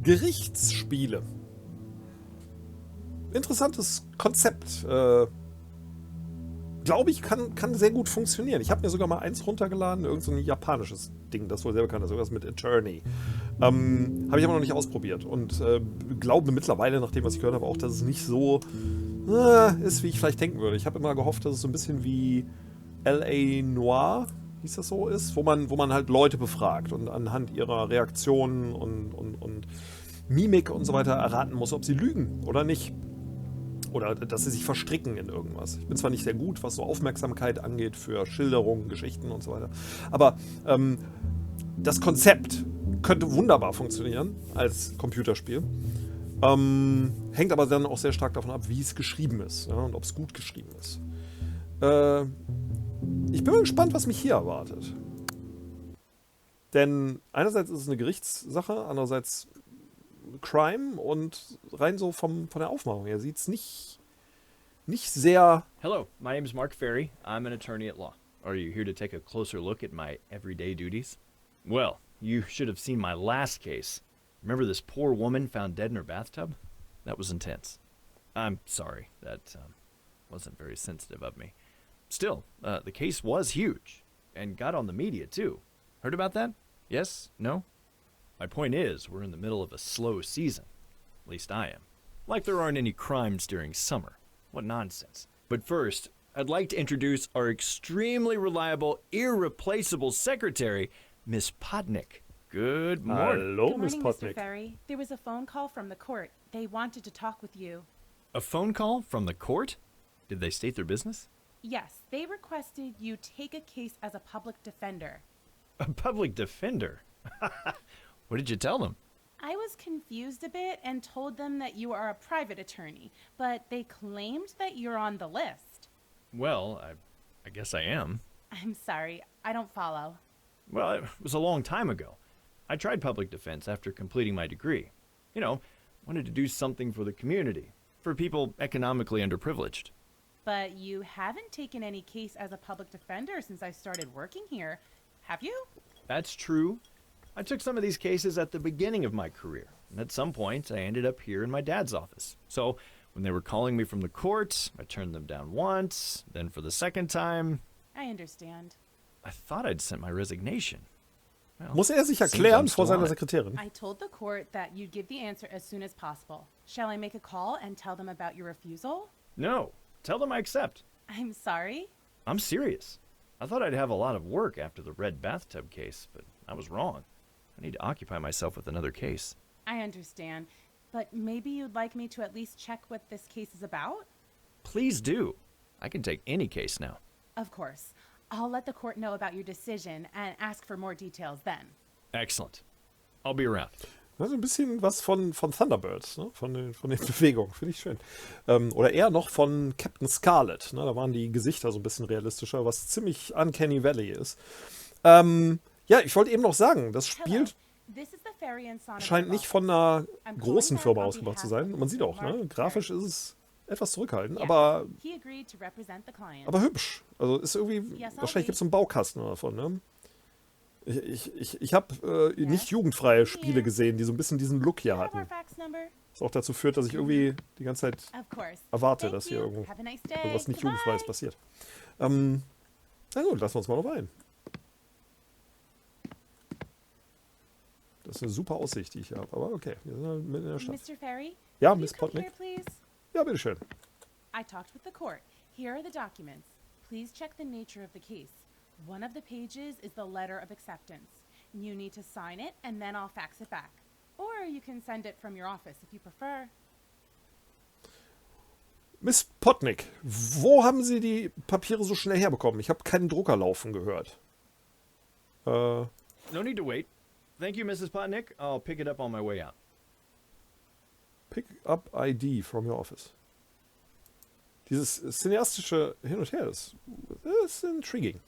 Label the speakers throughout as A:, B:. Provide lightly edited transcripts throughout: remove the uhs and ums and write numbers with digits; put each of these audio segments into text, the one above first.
A: Gerichtsspiele. Interessantes Konzept. Glaube ich, kann sehr gut funktionieren. Ich habe mir sogar mal eins runtergeladen, irgend so ein japanisches Ding, das wohl sehr bekannt ist, irgendwas mit Attorney. Habe ich aber noch nicht ausprobiert und glaube mittlerweile, nach dem, was ich gehört habe, auch, dass es nicht so ist, wie ich vielleicht denken würde. Ich habe immer gehofft, dass es so ein bisschen wie L.A. Noir, hieß das so, ist, wo man halt Leute befragt und anhand ihrer Reaktionen und Mimik und so weiter erraten muss, ob sie lügen oder nicht. Oder dass sie sich verstricken in irgendwas. Ich bin zwar nicht sehr gut, was so Aufmerksamkeit angeht für Schilderungen, Geschichten und so weiter, aber das Konzept könnte wunderbar funktionieren als Computerspiel. Hängt aber dann auch sehr stark davon ab, wie es geschrieben ist, ja, und ob es gut geschrieben ist. Ich bin mal gespannt, was mich hier erwartet. Denn einerseits ist es eine Gerichtssache, andererseits Crime und rein so von der Aufmachung her sieht es nicht sehr...
B: Hello, my name is Mark Ferry. I'm an attorney at law. Are you here to take a closer look at my everyday duties? Well, you should have seen my last case. Remember this poor woman found dead in her bathtub? That was intense. I'm sorry, that wasn't very sensitive of me. Still, the case was huge, and got on the media too. Heard about that? Yes? No? My point is, we're in the middle of a slow season. At least I am. Like there aren't any crimes during summer. What nonsense. But first, I'd like to introduce our extremely reliable, irreplaceable secretary, Miss Podnick. Good morning.
A: Hello,
C: Good
A: Miss
C: morning,
A: Potnick.
C: Mr. Ferry. There was a phone call from the court. They wanted to talk with you.
B: A phone call from the court? Did they state their business?
C: Yes, they requested you take a case as a public defender.
B: A public defender? What did you tell them?
C: I was confused a bit and told them that you are a private attorney, but they claimed that you're on the list.
B: Well, I guess I am.
C: I'm sorry, I don't follow.
B: Well, it was a long time ago. I tried public defense after completing my degree. You know, wanted to do something for the community, for people economically underprivileged.
C: But you haven't taken any case as a public defender since I started working here, have you?
B: That's true. I took some of these cases at the beginning of my career, and at some point I ended up here in my dad's office. So when they were calling me from the court, I turned them down once, then for the second time.
C: I understand.
B: I thought I'd sent my resignation. Well,
A: Muss sich
B: seems
A: erklären
B: I'm
A: vor
B: still
A: seiner
B: on it.
A: Sekretärin?
C: I told the court that you'd give the answer as soon as possible. Shall I make a call and tell them about your refusal?
B: No, tell them I accept.
C: I'm sorry.
B: I'm serious. I thought I'd have a lot of work after the red bathtub case, but I was wrong. I need to occupy myself with another case.
C: I understand, but maybe you'd like me to at least check what this case is about?
B: Please do. I can take any case now.
C: Of course. I'll let the court know about your decision and ask for more details then.
B: Excellent. I'll be around.
A: Also ein bisschen was von Thunderbirds, ne? von den Bewegungen, finde ich schön. Oder eher noch von Captain Scarlet. Ne? Da waren die Gesichter so ein bisschen realistischer, was ziemlich Uncanny Valley ist. Ja, ich wollte eben noch sagen, das Spiel
C: This is the ferry and son of
A: scheint
C: the
A: nicht
C: law.
A: von einer
C: I'm
A: großen
C: calling
A: Firma
C: back on
A: ausgebracht zu
C: behalf
A: sein.
C: of
A: Man sieht auch, ne?
C: Mark
A: Grafisch
C: Ferry.
A: ist es etwas zurückhaltend,
C: Yes,
A: aber
C: he agreed to represent the client.
A: hübsch. Also ist irgendwie,
C: Yes, I'll
A: wahrscheinlich gibt es
C: wait.
A: einen Baukasten davon, ne? Ich habe nicht jugendfreie Spiele gesehen, die so ein bisschen diesen Look hier
C: Have our
A: hatten.
C: fax number?
A: Was auch dazu führt, dass ich irgendwie die ganze Zeit
C: Of course.
A: erwarte,
C: Thank
A: dass hier
C: you.
A: irgendwo
C: Have a nice day.
A: irgendwas nicht
C: Goodbye.
A: Jugendfreies passiert. Na gut, lassen wir uns mal noch ein. Das ist eine super Aussicht, die ich hier habe. Aber okay, wir sind halt mitten in der Stadt.
C: Mr. Ferry?
A: Ja,
C: will you
A: Miss
C: come
A: Potnick.
C: here, please?
A: Ja, bitteschön.
C: I talked with the court. Here are the documents. Please check the nature of the case. One of the pages is the letter of acceptance. You need to sign it, and then I'll fax it back. Or you can send it from your office if you prefer.
A: Miss Potnick, wo haben Sie die Papiere so schnell herbekommen? Ich habe keinen Drucker laufen gehört.
B: No need to wait. Thank you, Mrs. Potnick. I'll pick it up on my way out.
A: Pick up ID from your office. Dieses cineastische Hin und Her, das ist intriguing.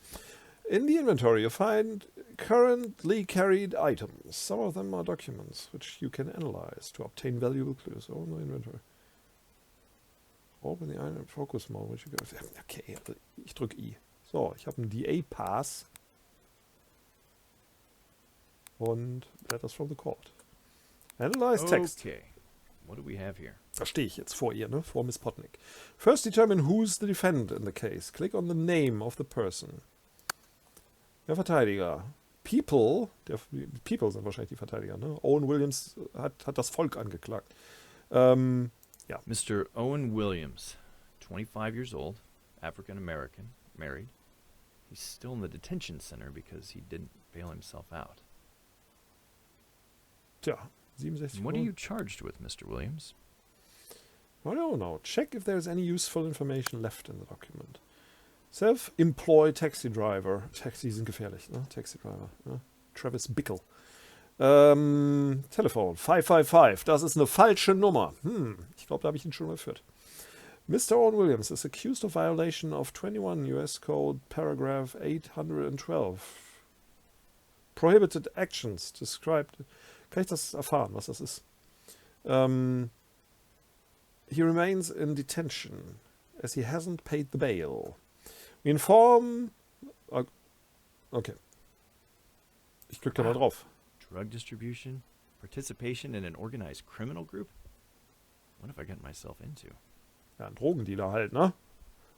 A: In the inventory you find currently carried items. Some of them are documents which you can analyze to obtain valuable clues. Oh, no inventory. Open the item focus mode. Which you go. Okay, also ich drücke I. So, ich habe einen DA-Pass. Und letters from the court. Analyze text.
B: Okay. What do we have here?
A: Da stehe ich jetzt vor ihr, ne? Vor Miss Potnick. First determine who's the defendant in the case. Click on the name of the person. Der Verteidiger. People sind wahrscheinlich die Verteidiger, ne? Owen Williams hat das Volk angeklagt. Ja.
B: Mr. Owen Williams, 25 years old, African American, married. He's still in the detention center because he didn't bail himself out.
A: Tja, 67.
B: What are you charged with, Mr. Williams?
A: I don't know. Check if there's any useful information left in the document. Self-employed taxi driver. Taxis sind gefährlich, ne? Taxi driver. Ne? Travis Bickle. Telefon. 555. Das ist eine falsche Nummer. Ich glaube, da habe ich ihn schon mal geführt. Mr. Owen Williams is accused of violation of 21 US Code Paragraph 812. Prohibited actions described. Kann ich das erfahren, was das ist? He remains in detention as he hasn't paid the bail. We inform... Okay. Ich klicke da mal drauf.
B: Drug distribution? Participation in an organized criminal group? What have I gotten myself into?
A: Ja, ein Drogendealer halt, ne?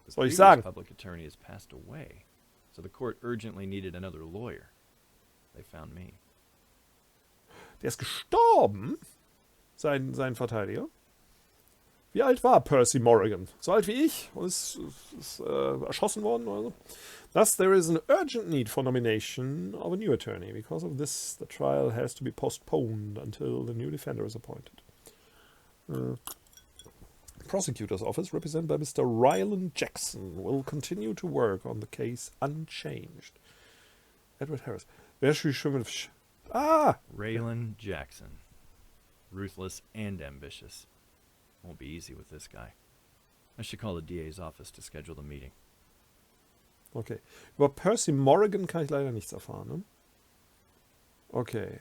B: The
A: Soll ich
B: previous
A: sagen?
B: public attorney has passed away, so the court urgently needed another lawyer. They found me.
A: Der ist gestorben, sein Verteidiger. Wie alt war Percy Morrigan? So alt wie ich und ist erschossen worden oder so. Thus, there is an urgent need for nomination of a new attorney. Because of this, the trial has to be postponed until the new defender is appointed. Prosecutor's office, represented by Mr. Ryland Jackson, will continue to work on the case unchanged. Edward Harris. Wer ist schon mit...
B: Raylan Jackson. Ruthless and ambitious. Won't be easy with this guy. I should call the DA's office to schedule the meeting.
A: Okay. Über Percy Morrigan kann ich leider nichts erfahren, ne? Okay.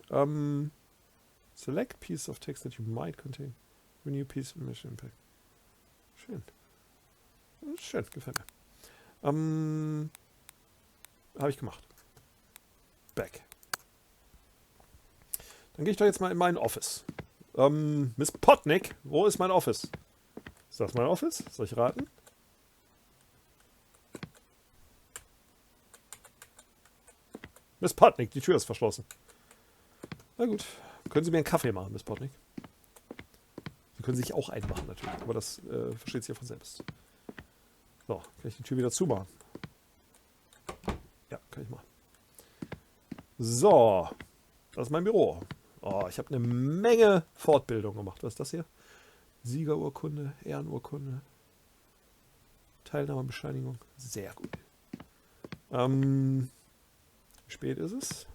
A: Select piece of text that you might contain. A new piece of mission impact. Schön. Schön, gefällt mir. Habe ich gemacht. Back. Dann gehe ich doch jetzt mal in mein Office. Miss Potnick, wo ist mein Office? Ist das mein Office? Soll ich raten? Miss Potnick, die Tür ist verschlossen. Na gut. Können Sie mir einen Kaffee machen, Miss Potnick? Sie können sich auch einen machen natürlich, aber das versteht sich ja von selbst. So, kann ich die Tür wieder zumachen? Ja, kann ich machen. So, das ist mein Büro. Oh, ich habe eine Menge Fortbildung gemacht. Was ist das hier? Siegerurkunde, Ehrenurkunde, Teilnahmebescheinigung. Sehr gut. Wie spät ist es?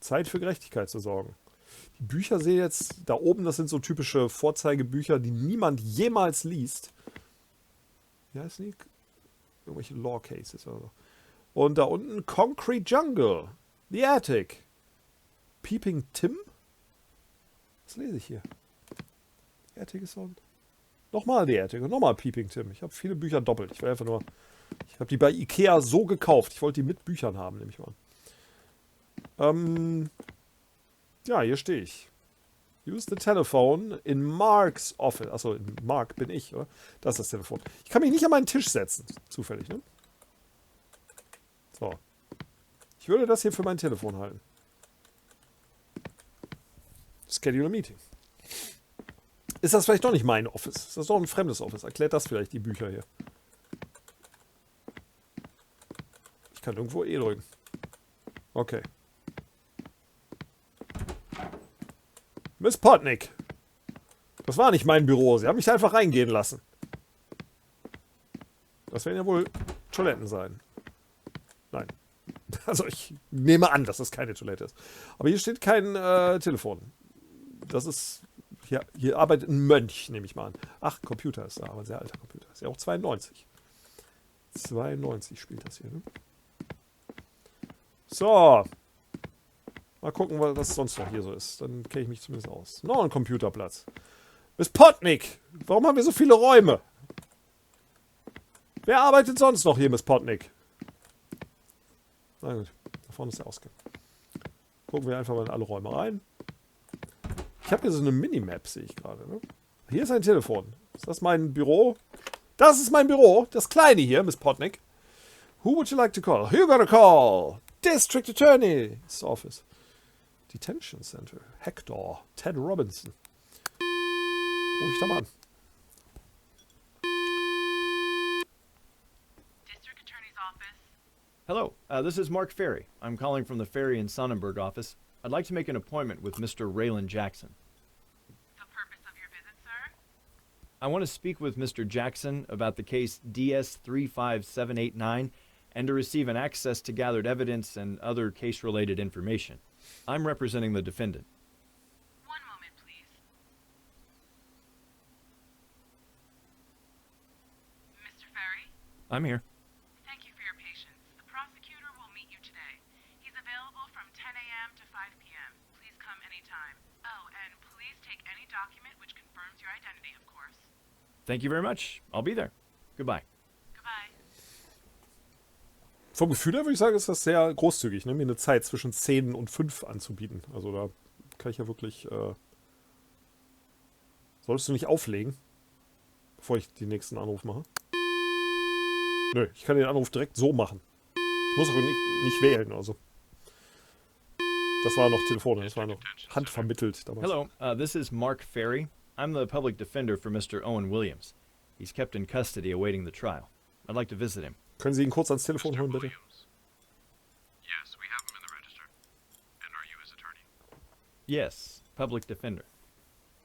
A: Zeit für Gerechtigkeit zu sorgen. Die Bücher sehe jetzt da oben, das sind so typische Vorzeigebücher, die niemand jemals liest. Wie heißen die? Irgendwelche Law Cases oder so. Und da unten Concrete Jungle, The Attic, Peeping Tim? Was lese ich hier? The Attic ist on. Nochmal The Attic und nochmal Peeping Tim. Ich habe viele Bücher doppelt. Ich habe die bei Ikea so gekauft. Ich wollte die mit Büchern haben, nehme ich mal an. Ja, hier stehe ich. Use the telephone in Mark's office. Achso, in Mark bin ich, oder? Das ist das Telefon. Ich kann mich nicht an meinen Tisch setzen. Zufällig, ne? So. Ich würde das hier für mein Telefon halten. Schedule a meeting. Ist das vielleicht doch nicht mein Office? Ist das doch ein fremdes Office? Erklärt das vielleicht die Bücher hier? Ich kann irgendwo E drücken. Okay. Miss Potnick. Das war nicht mein Büro. Sie haben mich einfach reingehen lassen. Das werden ja wohl Toiletten sein. Nein. Also ich nehme an, dass das keine Toilette ist. Aber hier steht kein Telefon. Das ist... Hier arbeitet ein Mönch, nehme ich mal an. Ach, Computer ist da, aber ein sehr alter Computer. Ist ja auch 92. 92 spielt das hier, ne? So. Mal gucken, was sonst noch hier so ist. Dann kenne ich mich zumindest aus. Noch ein Computerplatz. Miss Potnick! Warum haben wir so viele Räume? Wer arbeitet sonst noch hier, Miss Potnick? Na gut, da vorne ist der Ausgang. Gucken wir einfach mal in alle Räume rein. Ich habe hier so eine Minimap, sehe ich gerade. Ne? Hier ist ein Telefon. Ist das mein Büro? Das ist mein Büro. Das kleine hier, Miss Potnick. Who would you like to call? Who you gonna call? District Attorney's Office. Detention Center. Hector. Ted Robinson. Ruf ich da mal an.
C: District Attorney's Office.
B: Hello, this is Mark Ferry. I'm calling from the Ferry and Sonnenberg office. I'd like to make an appointment with Mr. Raylan Jackson.
C: The purpose of your visit, sir?
B: I want to speak with Mr. Jackson about the case DS35789 and to receive an access to gathered evidence and other case-related information. I'm representing the defendant.
C: One moment, please. Mr. Ferry,
B: I'm here.
C: thank you for your patience. The prosecutor will meet you today. He's available from 10 a.m. to 5 p.m. Please come anytime. Oh, and please take any document which confirms your identity, of course.
B: Thank you very much. I'll be there. Goodbye.
C: Goodbye.
A: Vom Gefühl her würde ich sagen, ist das sehr großzügig, ne? Mir eine Zeit zwischen 10 und 5 anzubieten. Also da kann ich ja wirklich... Solltest du nicht auflegen, bevor ich den nächsten Anruf mache? Nö, ich kann den Anruf direkt so machen. Ich muss auch nicht wählen, also. Das war noch Telefon, das war noch handvermittelt damals.
B: Hello, this is Mark Ferry. I'm the public defender for Mr. Owen Williams. He's kept in custody awaiting the trial. I'd like to visit him.
A: Können Sie ihn kurz ans Telefon holen, bitte?
D: Yes, we have him in the register. And are you his attorney?
B: Yes, public defender.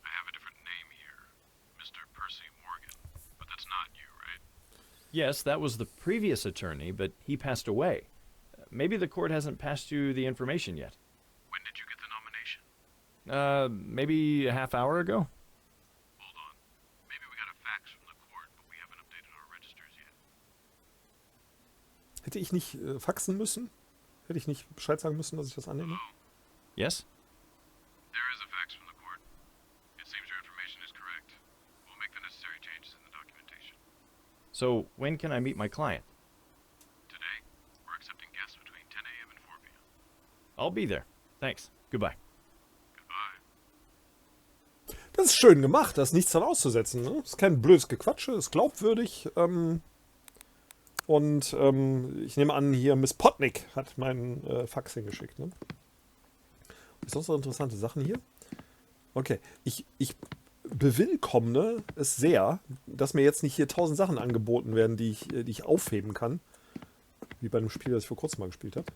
D: I have a different name here. Mr. Percy Morgan. But that's not you, right?
B: Yes, that was the previous attorney, but he passed away. Maybe the court hasn't passed you the information yet.
D: When did you get the nomination?
B: Maybe a half hour ago?
D: Hold on. Maybe we got a fax from the court, but we haven't updated our registers yet.
A: Hätte ich nicht faxen müssen? Hätte ich nicht Bescheid sagen müssen, dass ich das annehme?
B: Yes?
D: There is a fax from the court. It seems your information is correct. We'll make the necessary changes in the documentation.
B: So, when can I meet my client?
D: Today, we're accepting guests between 10 a.m. and 4 p.m.
B: I'll be there. Thanks. Goodbye.
D: Goodbye.
A: Das ist schön gemacht, da ist nichts dran auszusetzen. Ne? Das ist kein blödes Gequatsche, ist glaubwürdig. Und ich nehme an, hier Miss Potnick hat meinen Fax hingeschickt. Ne? Ist sonst noch interessante Sachen hier? Okay, ich bewillkommne es sehr, dass mir jetzt nicht hier 1000 Sachen angeboten werden, die ich aufheben kann. Wie bei einem Spiel, das ich vor kurzem mal gespielt habe.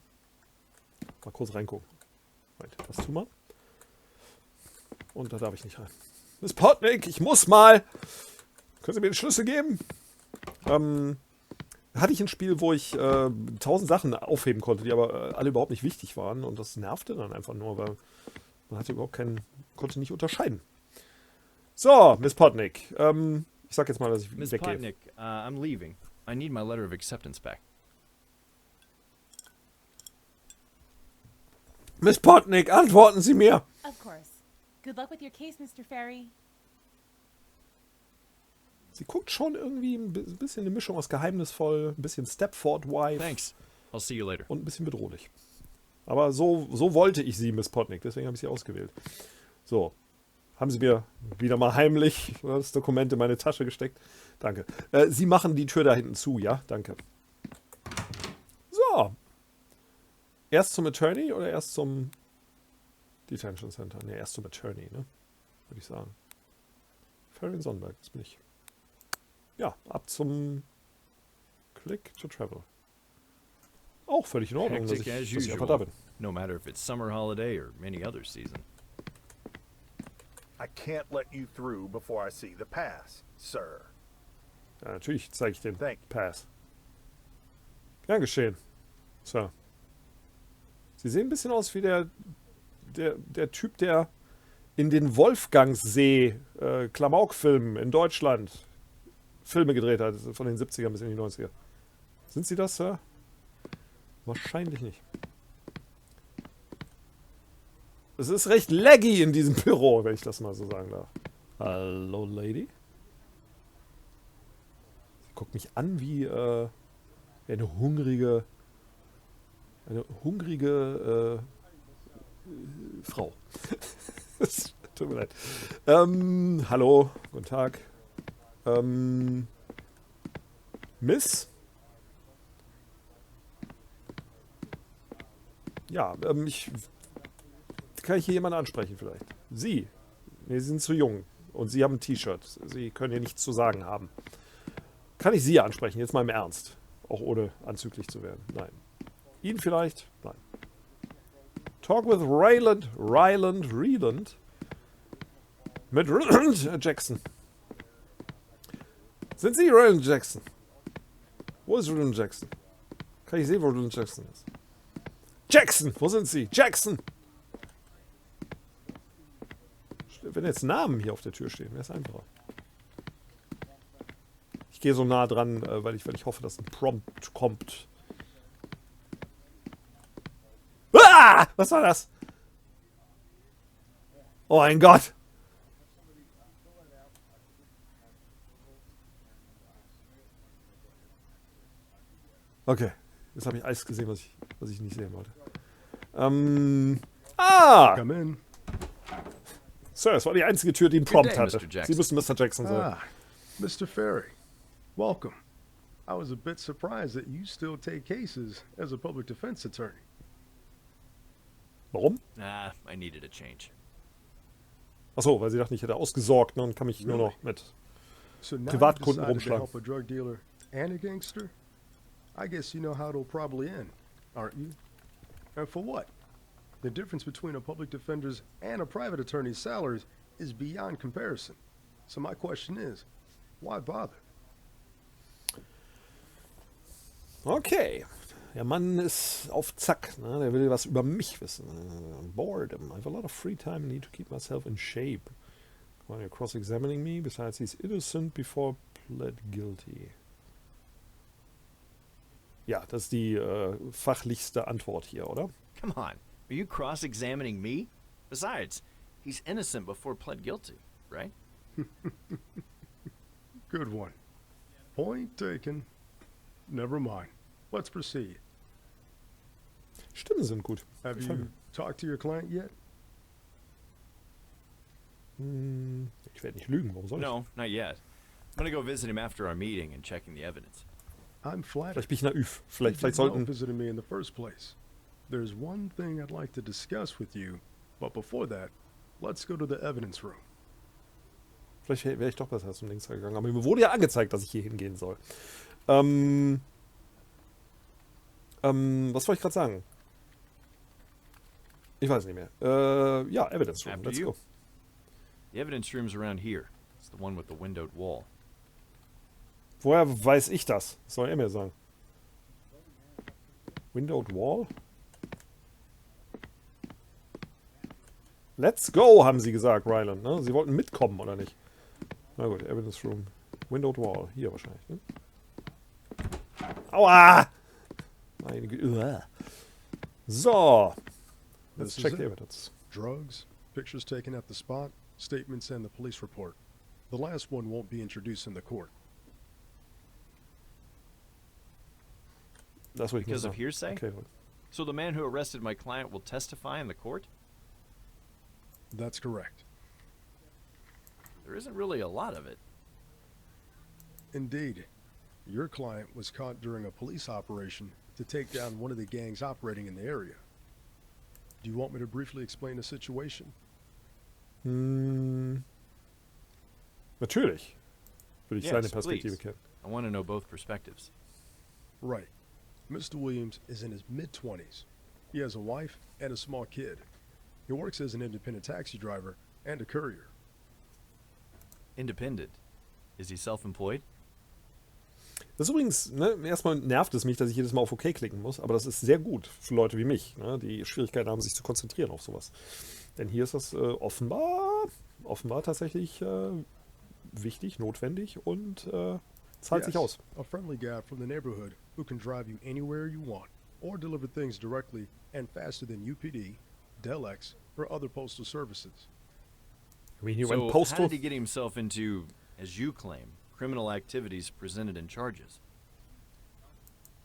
A: Mal kurz reingucken. Moment, das tu mal. Und da darf ich nicht rein. Miss Potnick, ich muss mal! Können Sie mir den Schlüssel geben? Hatte ich ein Spiel, wo ich 1000 Sachen aufheben konnte, die aber alle überhaupt nicht wichtig waren. Und das nervte dann einfach nur, weil man hatte überhaupt konnte nicht unterscheiden. So, Miss Potnick. Ich sag jetzt mal, dass ich
B: Miss
A: weggehe.
B: Potnick, I'm leaving. I need my letter of acceptance back.
A: Miss Potnick, antworten Sie mir!
C: Of course. Good luck with your case, Mr. Ferry.
A: Sie guckt schon irgendwie ein bisschen eine Mischung aus geheimnisvoll, ein bisschen Stepford-Wife
B: Thanks. I'll see you later.
A: und ein bisschen bedrohlich. Aber so wollte ich sie, Miss Potnick, deswegen habe ich sie ausgewählt. So, haben Sie mir wieder mal heimlich das Dokument in meine Tasche gesteckt? Danke. Sie machen die Tür da hinten zu, ja? Danke. So. Erst zum Attorney oder erst zum Detention Center? Ne, erst zum Attorney, ne? Würde ich sagen. Ferry Sonnenberg, das bin ich. Ja, ab zum Click to Travel. Auch völlig in Ordnung, dass
B: Hectic as
A: ich einfach da
B: usual.
A: bin.
B: No matter if it's summer holiday or any other season.
E: I can't let you through before I see the pass, sir.
A: Ja, natürlich zeige ich den
E: Thank you.
A: Pass. Gern geschehen. So. Sie sehen ein bisschen aus wie der Typ, der in den Wolfgangssee Klamauk-Filmen in Deutschland Filme gedreht hat, von den 70ern bis in die 90er. Sind Sie das, Sir? Wahrscheinlich nicht. Es ist recht laggy in diesem Büro, wenn ich das mal so sagen darf. Hallo, Lady. Sie guckt mich an wie eine hungrige Frau. Tut mir leid. Hallo, guten Tag. Miss? Ja, kann ich hier jemanden ansprechen vielleicht? Sie? Nee, Sie sind zu jung. Und Sie haben ein T-Shirt. Sie können hier nichts zu sagen haben. Kann ich Sie ansprechen? Jetzt mal im Ernst. Auch ohne anzüglich zu werden. Nein. Ihn vielleicht? Nein. Talk with Ryland. Mit Ryland Jackson. Sind Sie Ryland Jackson? Wo ist Ryland Jackson? Kann ich sehen, wo Ryland Jackson ist? Jackson! Wo sind Sie? Jackson! Wenn jetzt Namen hier auf der Tür stehen, wäre es einfacher. Ich gehe so nah dran, weil ich hoffe, dass ein Prompt kommt. Ah! Was war das? Oh mein Gott! Okay, jetzt habe ich Eis gesehen, was ich nicht sehen wollte.
E: Come in.
A: Sir, es war die einzige Tür, die einen Prompt
B: day,
A: hatte.
B: Mr. Jackson.
A: Sie müssen Mr. Jackson sein.
E: Ah, Mr. Ferry. Welcome. I was a bit surprised that you still take cases as a public defense attorney.
A: Warum?
B: Nah, I needed a change.
A: Achso, weil sie dachten, ich hätte ausgesorgt, ne, und kann mich nur noch mit
E: So now you
A: Privatkunden
E: decided to
A: rumschlagen.
E: help a drug dealer and a gangster? I guess you know how it'll probably end, aren't you? And for what? The difference between a public defender's and a private attorney's salaries is beyond comparison. So my question is, why bother?
A: Okay. Der Mann ist auf Zack, ne? Der will was über mich wissen. Boredom. I have a lot of free time and need to keep myself in shape. While you're cross-examining me, besides he's innocent before pled guilty. Ja, das ist die fachlichste Antwort hier, oder?
B: Come on, are you cross-examining me? Besides, he's innocent before pled guilty, right?
E: Good one. Point taken. Never mind. Let's proceed.
A: Stimmen sind gut.
E: Have
A: Gefallen
E: you talked to your client yet?
A: mir. Ich werde nicht lügen, warum soll ich?
B: No, not yet. I'm gonna go visit him after our meeting and checking the evidence.
E: I'm flattered.
A: Vielleicht bin ich naiv. Vielleicht
E: You did well
A: sollten...
E: visiting me in the first place. There's one thing I'd like to discuss with you, but before that, let's go to the evidence room.
A: Vielleicht wäre ich doch besser zum Links gegangen. Aber mir wurde ja angezeigt, dass ich hier hingehen soll. Was wollte ich gerade sagen? Ich weiß nicht mehr. Ja, Evidence Room.
B: After
A: Let's
B: you.
A: go.
B: The evidence room's around here. It's the one with the windowed wall.
A: Woher weiß ich das? Was soll er mir sagen? Windowed Wall? Let's go, haben sie gesagt, Ryland. Ne? Sie wollten mitkommen, oder nicht? Na gut, Evidence Room. Windowed Wall. Hier wahrscheinlich. Ne? Aua! Meine Güte. So. Let's
E: This is
A: check
E: it.
A: the evidence.
E: Drugs, pictures taken at the spot, statements, and the police report. The last one won't be introduced in the court.
A: Das wollte ich
B: Because
A: nur
B: of
A: sagen.
B: hearsay?
A: Okay.
B: So the man who arrested my client will testify in the court?
E: That's correct.
B: There isn't really a lot of it.
E: Indeed. Your client was caught during a police operation to take down one of the gangs operating in the area. Do you want me to briefly explain the situation?
A: Natürlich. Würde ich
B: Yes,
A: seine Perspektive
B: please.
A: kennen.
B: I want to know both perspectives.
E: Right. Mr. Williams is in his mid-20s. He has a wife and a small kid. He works as an independent taxi driver and a courier.
B: Independent. Is he self-employed?
A: Das ist übrigens, ne, erstmal nervt es mich, dass ich jedes Mal auf OK klicken muss, aber das ist sehr gut für Leute wie mich, ne, die Schwierigkeiten haben, sich zu konzentrieren auf sowas. Denn hier ist das offenbar tatsächlich wichtig, notwendig und zahlt sich aus.
E: A friendly guy from the neighborhood who can drive you anywhere you want or deliver things directly and faster than UPD, Delex, or other postal services.
A: I mean, he
B: So,
A: went
B: how
A: postal.
B: did he get himself into, as you claim, criminal activities presented in charges?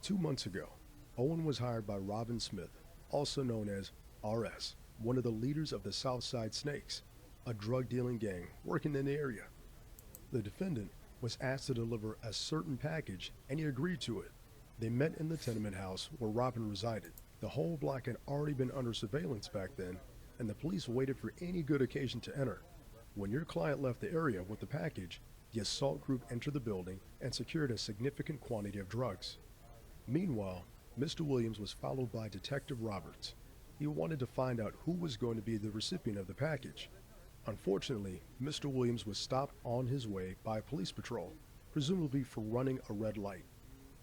E: 2 months ago, Owen was hired by Robin Smith, also known as RS, one of the leaders of the Southside Snakes, a drug-dealing gang working in the area. The defendant was asked to deliver a certain package, and he agreed to it. They met in the tenement house where Robin resided. The whole block had already been under surveillance back then, and the police waited for any good occasion to enter. When your client left the area with the package, the assault group entered the building and secured a significant quantity of drugs. Meanwhile, Mr. Williams was followed by Detective Roberts. He wanted to find out who was going to be the recipient of the package. Unfortunately, Mr. Williams was stopped on his way by a police patrol, presumably for running a red light.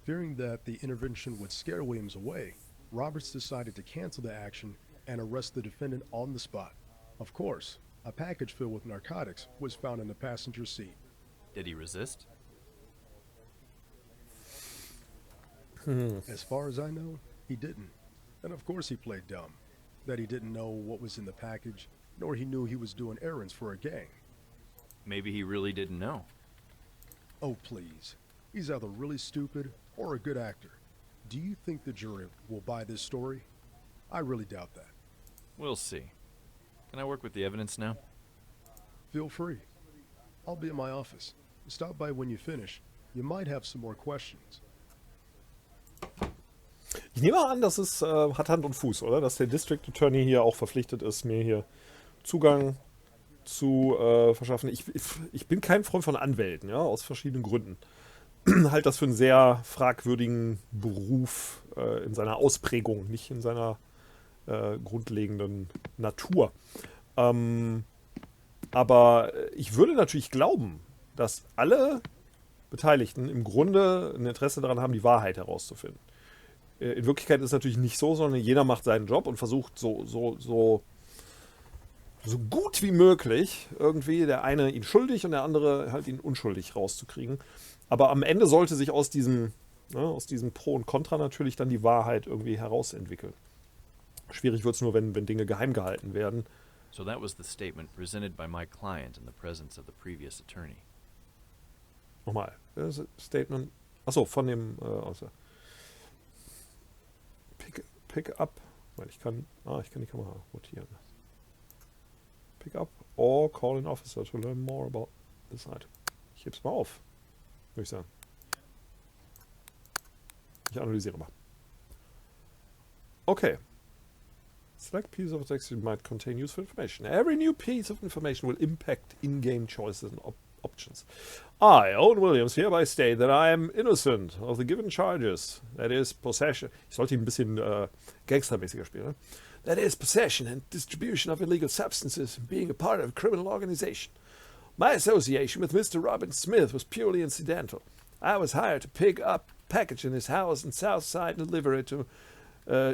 E: Fearing that the intervention would scare Williams away, Roberts decided to cancel the action and arrest the defendant on the spot. Of course, a package filled with narcotics was found in the passenger seat.
B: Did he resist?
E: As far as I know, he didn't. And of course he played dumb. That he didn't know what was in the package, nor he knew he was doing errands for a gang.
B: Maybe he really didn't know.
E: Oh, please. He's either really stupid or a good actor. Do you think the jury will buy this story? I really doubt that.
B: We'll see. Can I work with the evidence now?
E: Feel free. I'll be in my office. Stop by when you finish. You might have some more questions.
A: Ich nehme an, das ist, hat Hand und Fuß, oder? Dass der District Attorney hier auch verpflichtet ist, mir hier Zugang zu verschaffen. Ich bin kein Freund von Anwälten, ja, aus verschiedenen Gründen. Halt das für einen sehr fragwürdigen Beruf in seiner Ausprägung, nicht in seiner grundlegenden Natur. Aber ich würde natürlich glauben, dass alle Beteiligten im Grunde ein Interesse daran haben, die Wahrheit herauszufinden. In Wirklichkeit ist es natürlich nicht so, sondern jeder macht seinen Job und versucht so gut wie möglich irgendwie der eine ihn schuldig und der andere halt ihn unschuldig rauszukriegen. Aber am Ende sollte sich aus diesem Pro und Contra natürlich dann die Wahrheit irgendwie herausentwickeln. Schwierig wird es nur, wenn Dinge geheim gehalten werden.
B: So that was the statement presented by my client in the presence of the previous attorney.
A: Nochmal. Statement. Achso, von dem Pick up. Ich kann die Kamera rotieren. Pick up or call an officer to learn more about this item. Ich heb's mal auf, würde ich sagen. Ich analysiere mal. Okay. Select piece of text might contain useful information. Every new piece of information will impact in-game choices and options. I, Owen Williams, hereby state that I am innocent of the given charges. That is possession. Ich sollte ihn ein bisschen gangstermäßiger spielen. Ne? That is possession and distribution of illegal substances and being a part of a criminal organization. My association with Mr. Robin Smith was purely incidental. I was hired to pick up a package in his house in Southside and deliver it to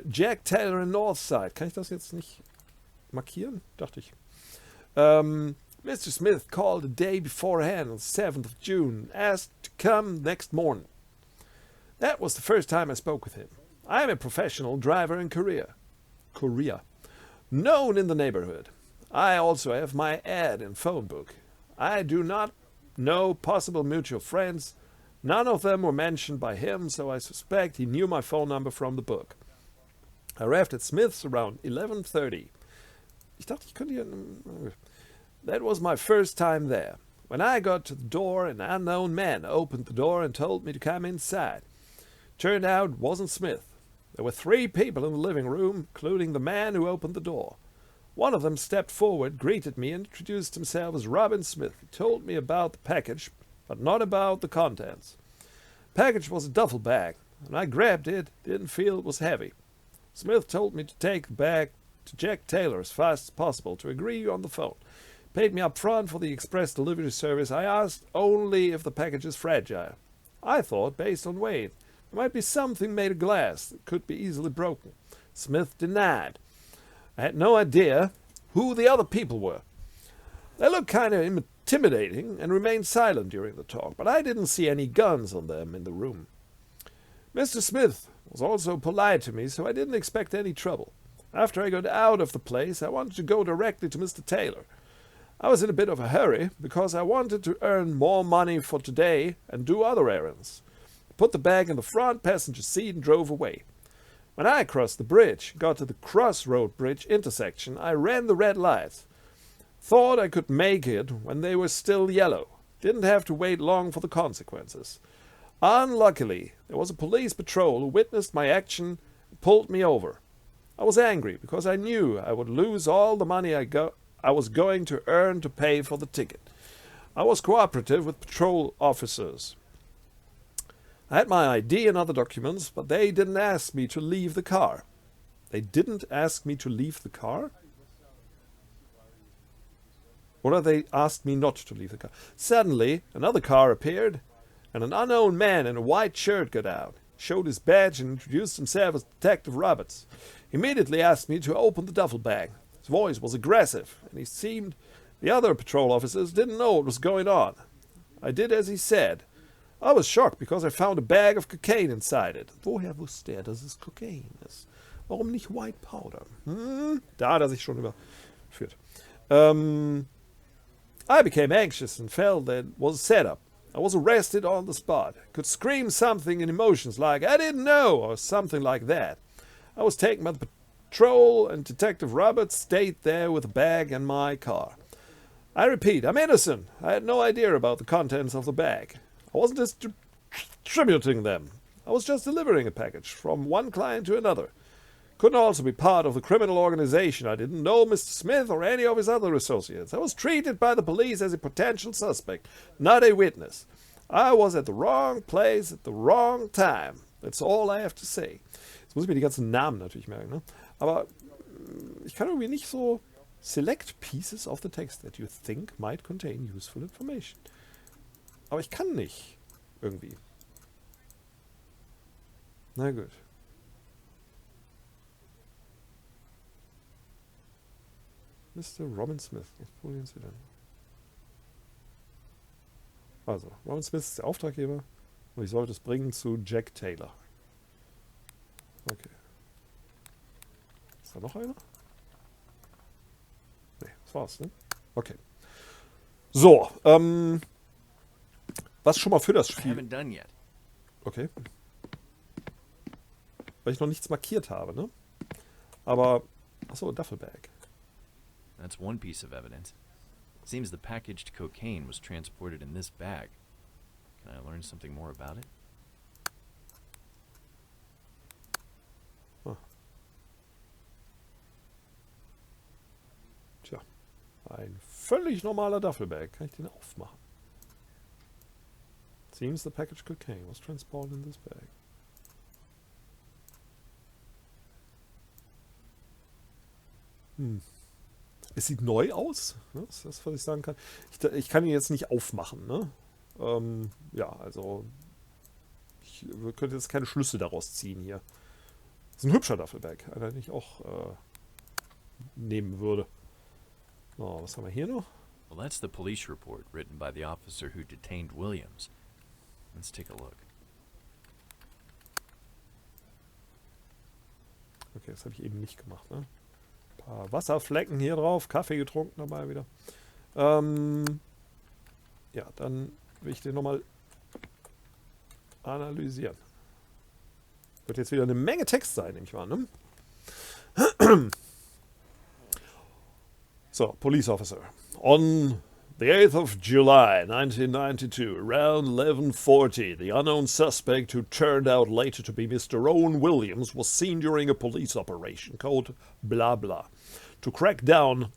A: Jack Taylor in Northside. Kann ich das jetzt nicht markieren? Dachte ich. Mr. Smith called the day beforehand on the 7th of June, asked to come next morning. That was the first time I spoke with him. I am a professional driver in Korea, known in the neighborhood. I also have my ad and phone book. I do not know possible mutual friends. None of them were mentioned by him, so I suspect he knew my phone number from the book. I arrived at Smith's around 11:30. Ich dachte, ich könnte hier... That was my first time there. When I got to the door, an unknown man opened the door and told me to come inside. Turned out it wasn't Smith. There were 3 people in the living room, including the man who opened the door. One of them stepped forward, greeted me, and introduced himself as Robin Smith. He told me about the package, but not about the contents. The package was a duffel bag, and I grabbed it, didn't feel it was heavy. Smith told me to take the bag to Jack Taylor as fast as possible to agree on the phone. Paid me up front for the express delivery service. I asked only if the package is fragile. I thought, based on weight, there might be something made of glass that could be easily broken. Smith denied. I had no idea who the other people were. They looked kind of intimidating and remained silent during the talk, but I didn't see any guns on them in the room. Mr. Smith was also polite to me, so I didn't expect any trouble. After I got out of the place, I wanted to go directly to Mr. Taylor. I was in a bit of a hurry, because I wanted to earn more money for today and do other errands. I put the bag in the front passenger seat and drove away. When I crossed the bridge, got to the Crossroad Bridge intersection, I ran the red lights. Thought I could make it when they were still yellow. Didn't have to wait long for the consequences. Unluckily, there was a police patrol who witnessed my action and pulled me over. I was angry because I knew I would lose all the money I was going to earn to pay for the ticket. I was cooperative with patrol officers. I had my ID and other documents, but they didn't ask me to leave the car. They didn't ask me to leave the car? Or they asked me not to leave the car. Suddenly, another car appeared, and an unknown man in a white shirt got out, showed his badge and introduced himself as Detective Roberts. He immediately asked me to open the duffel bag. His voice was aggressive, and he seemed the other patrol officers didn't know what was going on. I did as he said. I was shocked because I found a bag of cocaine inside it. Woher wusste er, dass es Kokain ist? Warum nicht White Powder? Da hat er sich schon überführt. I became anxious and felt that it was a setup. I was arrested on the spot. I could scream something in emotions like, I didn't know, or something like that. I was taken by the patrol, and Detective Roberts stayed there with the bag and my car. I repeat, I'm innocent. I had no idea about the contents of the bag. I wasn't distributing them. I was just delivering a package from one client to another. Couldn't also be part of the criminal organization. I didn't know Mr. Smith or any of his other associates. I was treated by the police as a potential suspect, not a witness. I was at the wrong place at the wrong time. That's all I have to say. Jetzt muss ich mir die ganzen Namen natürlich merken, ne? Aber ich kann irgendwie nicht so select pieces of the text that you think might contain useful information. Aber ich kann nicht. Irgendwie. Na gut. Mr. Robin Smith. Also, Robin Smith ist der Auftraggeber und ich sollte es bringen zu Jack Taylor. Okay. Ist da noch einer? Ne, das war's, ne? Okay. So, was schon mal für das Spiel... Okay. Weil ich noch nichts markiert habe, ne? Aber, achso, Duffelbag.
B: That's one piece of evidence. Seems the packaged cocaine was transported in this bag. Can I learn something more about it?
A: Ah. Tja, ein völlig normaler Duffelbag. Kann ich den aufmachen? Seems the packaged cocaine was transported in this bag. Es sieht neu aus, ne? Das ist das, was ich sagen kann. Ich kann ihn jetzt nicht aufmachen, ne? Ja, also ich könnte jetzt keine Schlüsse daraus ziehen hier. Das ist ein hübscher Duffelbag, einer, den ich auch nehmen würde. Oh, was haben wir hier noch?
B: Well, that's the police report written by the officer who detained Williams. Let's take a look.
A: Okay, das habe ich eben nicht gemacht, ne? Ein paar Wasserflecken hier drauf, Kaffee getrunken dabei wieder. Ja, dann will ich den nochmal analysieren. Wird jetzt wieder eine Menge Text sein, nehme ich mal, ne? So, Police Officer. On the 8th of July, 1992, around 11:40, the unknown suspect, who turned out later to be Mr. Owen Williams, was seen during a police operation called blah blah to crack down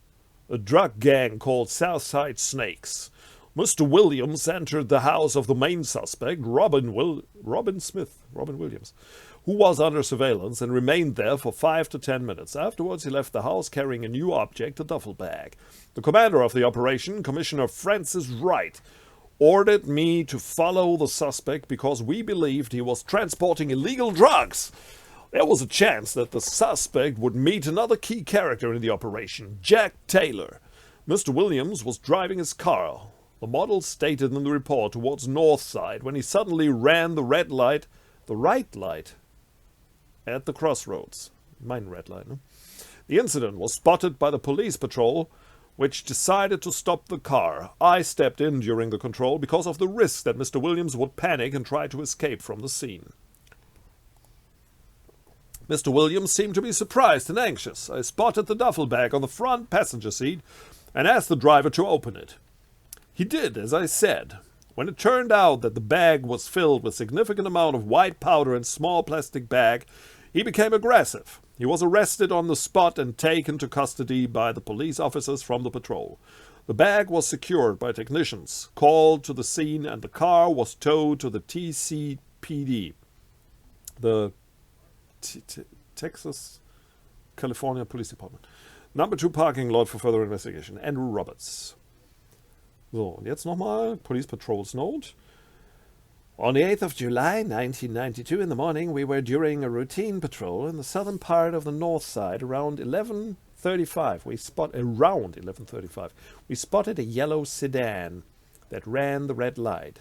A: a drug gang called Southside Snakes. Mr. Williams entered the house of the main suspect, Robin Williams, who was under surveillance and remained there for 5 to 10 minutes. Afterwards, he left the house carrying a new object, a duffel bag. The commander of the operation, Commissioner Francis Wright, ordered me to follow the suspect because we believed he was transporting illegal drugs. There was a chance that the suspect would meet another key character in the operation, Jack Taylor. Mr. Williams was driving his car, the model stated in the report, towards North Side when he suddenly ran the red light, the right light, at the crossroads. Mein red light, no? The incident was spotted by the police patrol, which decided to stop the car. I stepped in during the control because of the risk that Mr. Williams would panic and try to escape from the scene. Mr. Williams seemed to be surprised and anxious. I spotted the duffel bag on the front passenger seat and asked the driver to open it. He did, as I said. When it turned out that the bag was filled with significant amount of white powder in a small plastic bag, he became aggressive. He was arrested on the spot and taken to custody by the police officers from the patrol. The bag was secured by technicians, called to the scene, and the car was towed to the TCPD, the Texas, California Police Department. Number 2 parking lot for further investigation. Andrew Roberts. So, und jetzt nochmal Police Patrol's note. On the 8th of July, 1992, in the morning, we were during a routine patrol in the southern part of the north side around 11:35. We spotted a yellow sedan that ran the red light.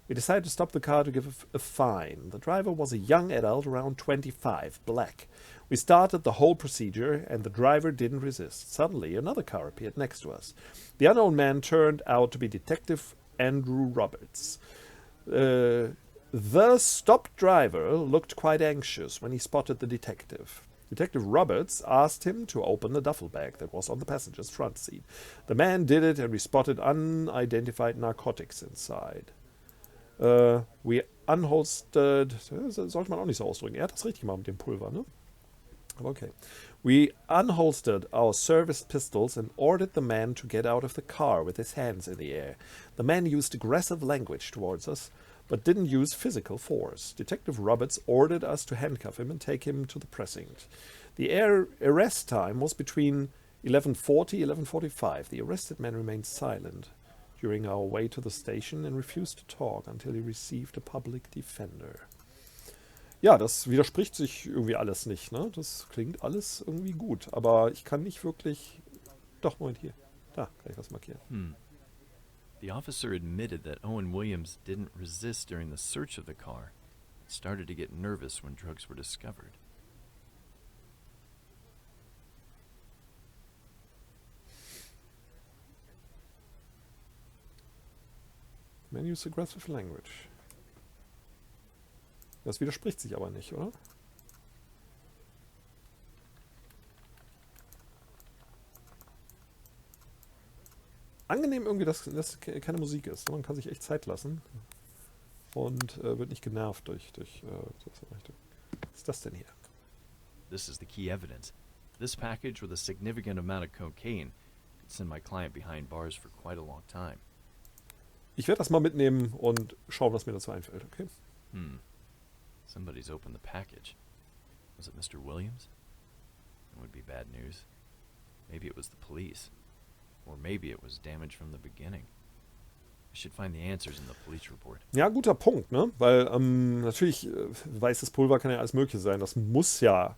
A: We decided to stop the car to give a fine. The driver was a young adult, around 25, black. We started the whole procedure, and the driver didn't resist. Suddenly, another car appeared next to us. The unknown man turned out to be Detective Andrew Roberts. The stopped driver looked quite anxious when he spotted the detective. Detective Roberts asked him to open the duffel bag that was on the passenger's front seat. The man did it, and we spotted unidentified narcotics inside. We unholstered, sollte man auch nicht so ausdrücken. Er hat das richtig gemacht mit dem Pulver, ne? Aber okay. We unholstered our service pistols and ordered the man to get out of the car with his hands in the air. The man used aggressive language towards us, but didn't use physical force. Detective Roberts ordered us to handcuff him and take him to the precinct. The arrest time was between 11:40 and 11:45. The arrested man remained silent during our way to the station and refused to talk until he received a public defender. Ja, das widerspricht sich irgendwie alles nicht, ne? Das klingt alles irgendwie gut, aber ich kann nicht wirklich... Doch, Moment, hier. Da kann ich was markieren.
B: The officer admitted that Owen Williams didn't resist during the search of the car. Started to get nervous when drugs were discovered.
A: Man use aggressive language. Das widerspricht sich aber nicht, oder? Angenehm irgendwie, dass keine Musik ist. Man kann sich echt Zeit lassen und wird nicht genervt durch was ist das denn hier?
B: This is the key evidence. This package with a significant amount of cocaine could send my client behind bars for quite a long time.
A: Ich werde das mal mitnehmen und schauen, was mir dazu einfällt, okay?
B: Somebody's opened the package. Was it Mr. Williams? It would be bad news. Maybe it was the police. Or maybe it was damage from the beginning. I should find the answers in the police report.
A: Ja, guter Punkt, ne? Weil natürlich weißes Pulver kann ja alles Mögliche sein. Das muss ja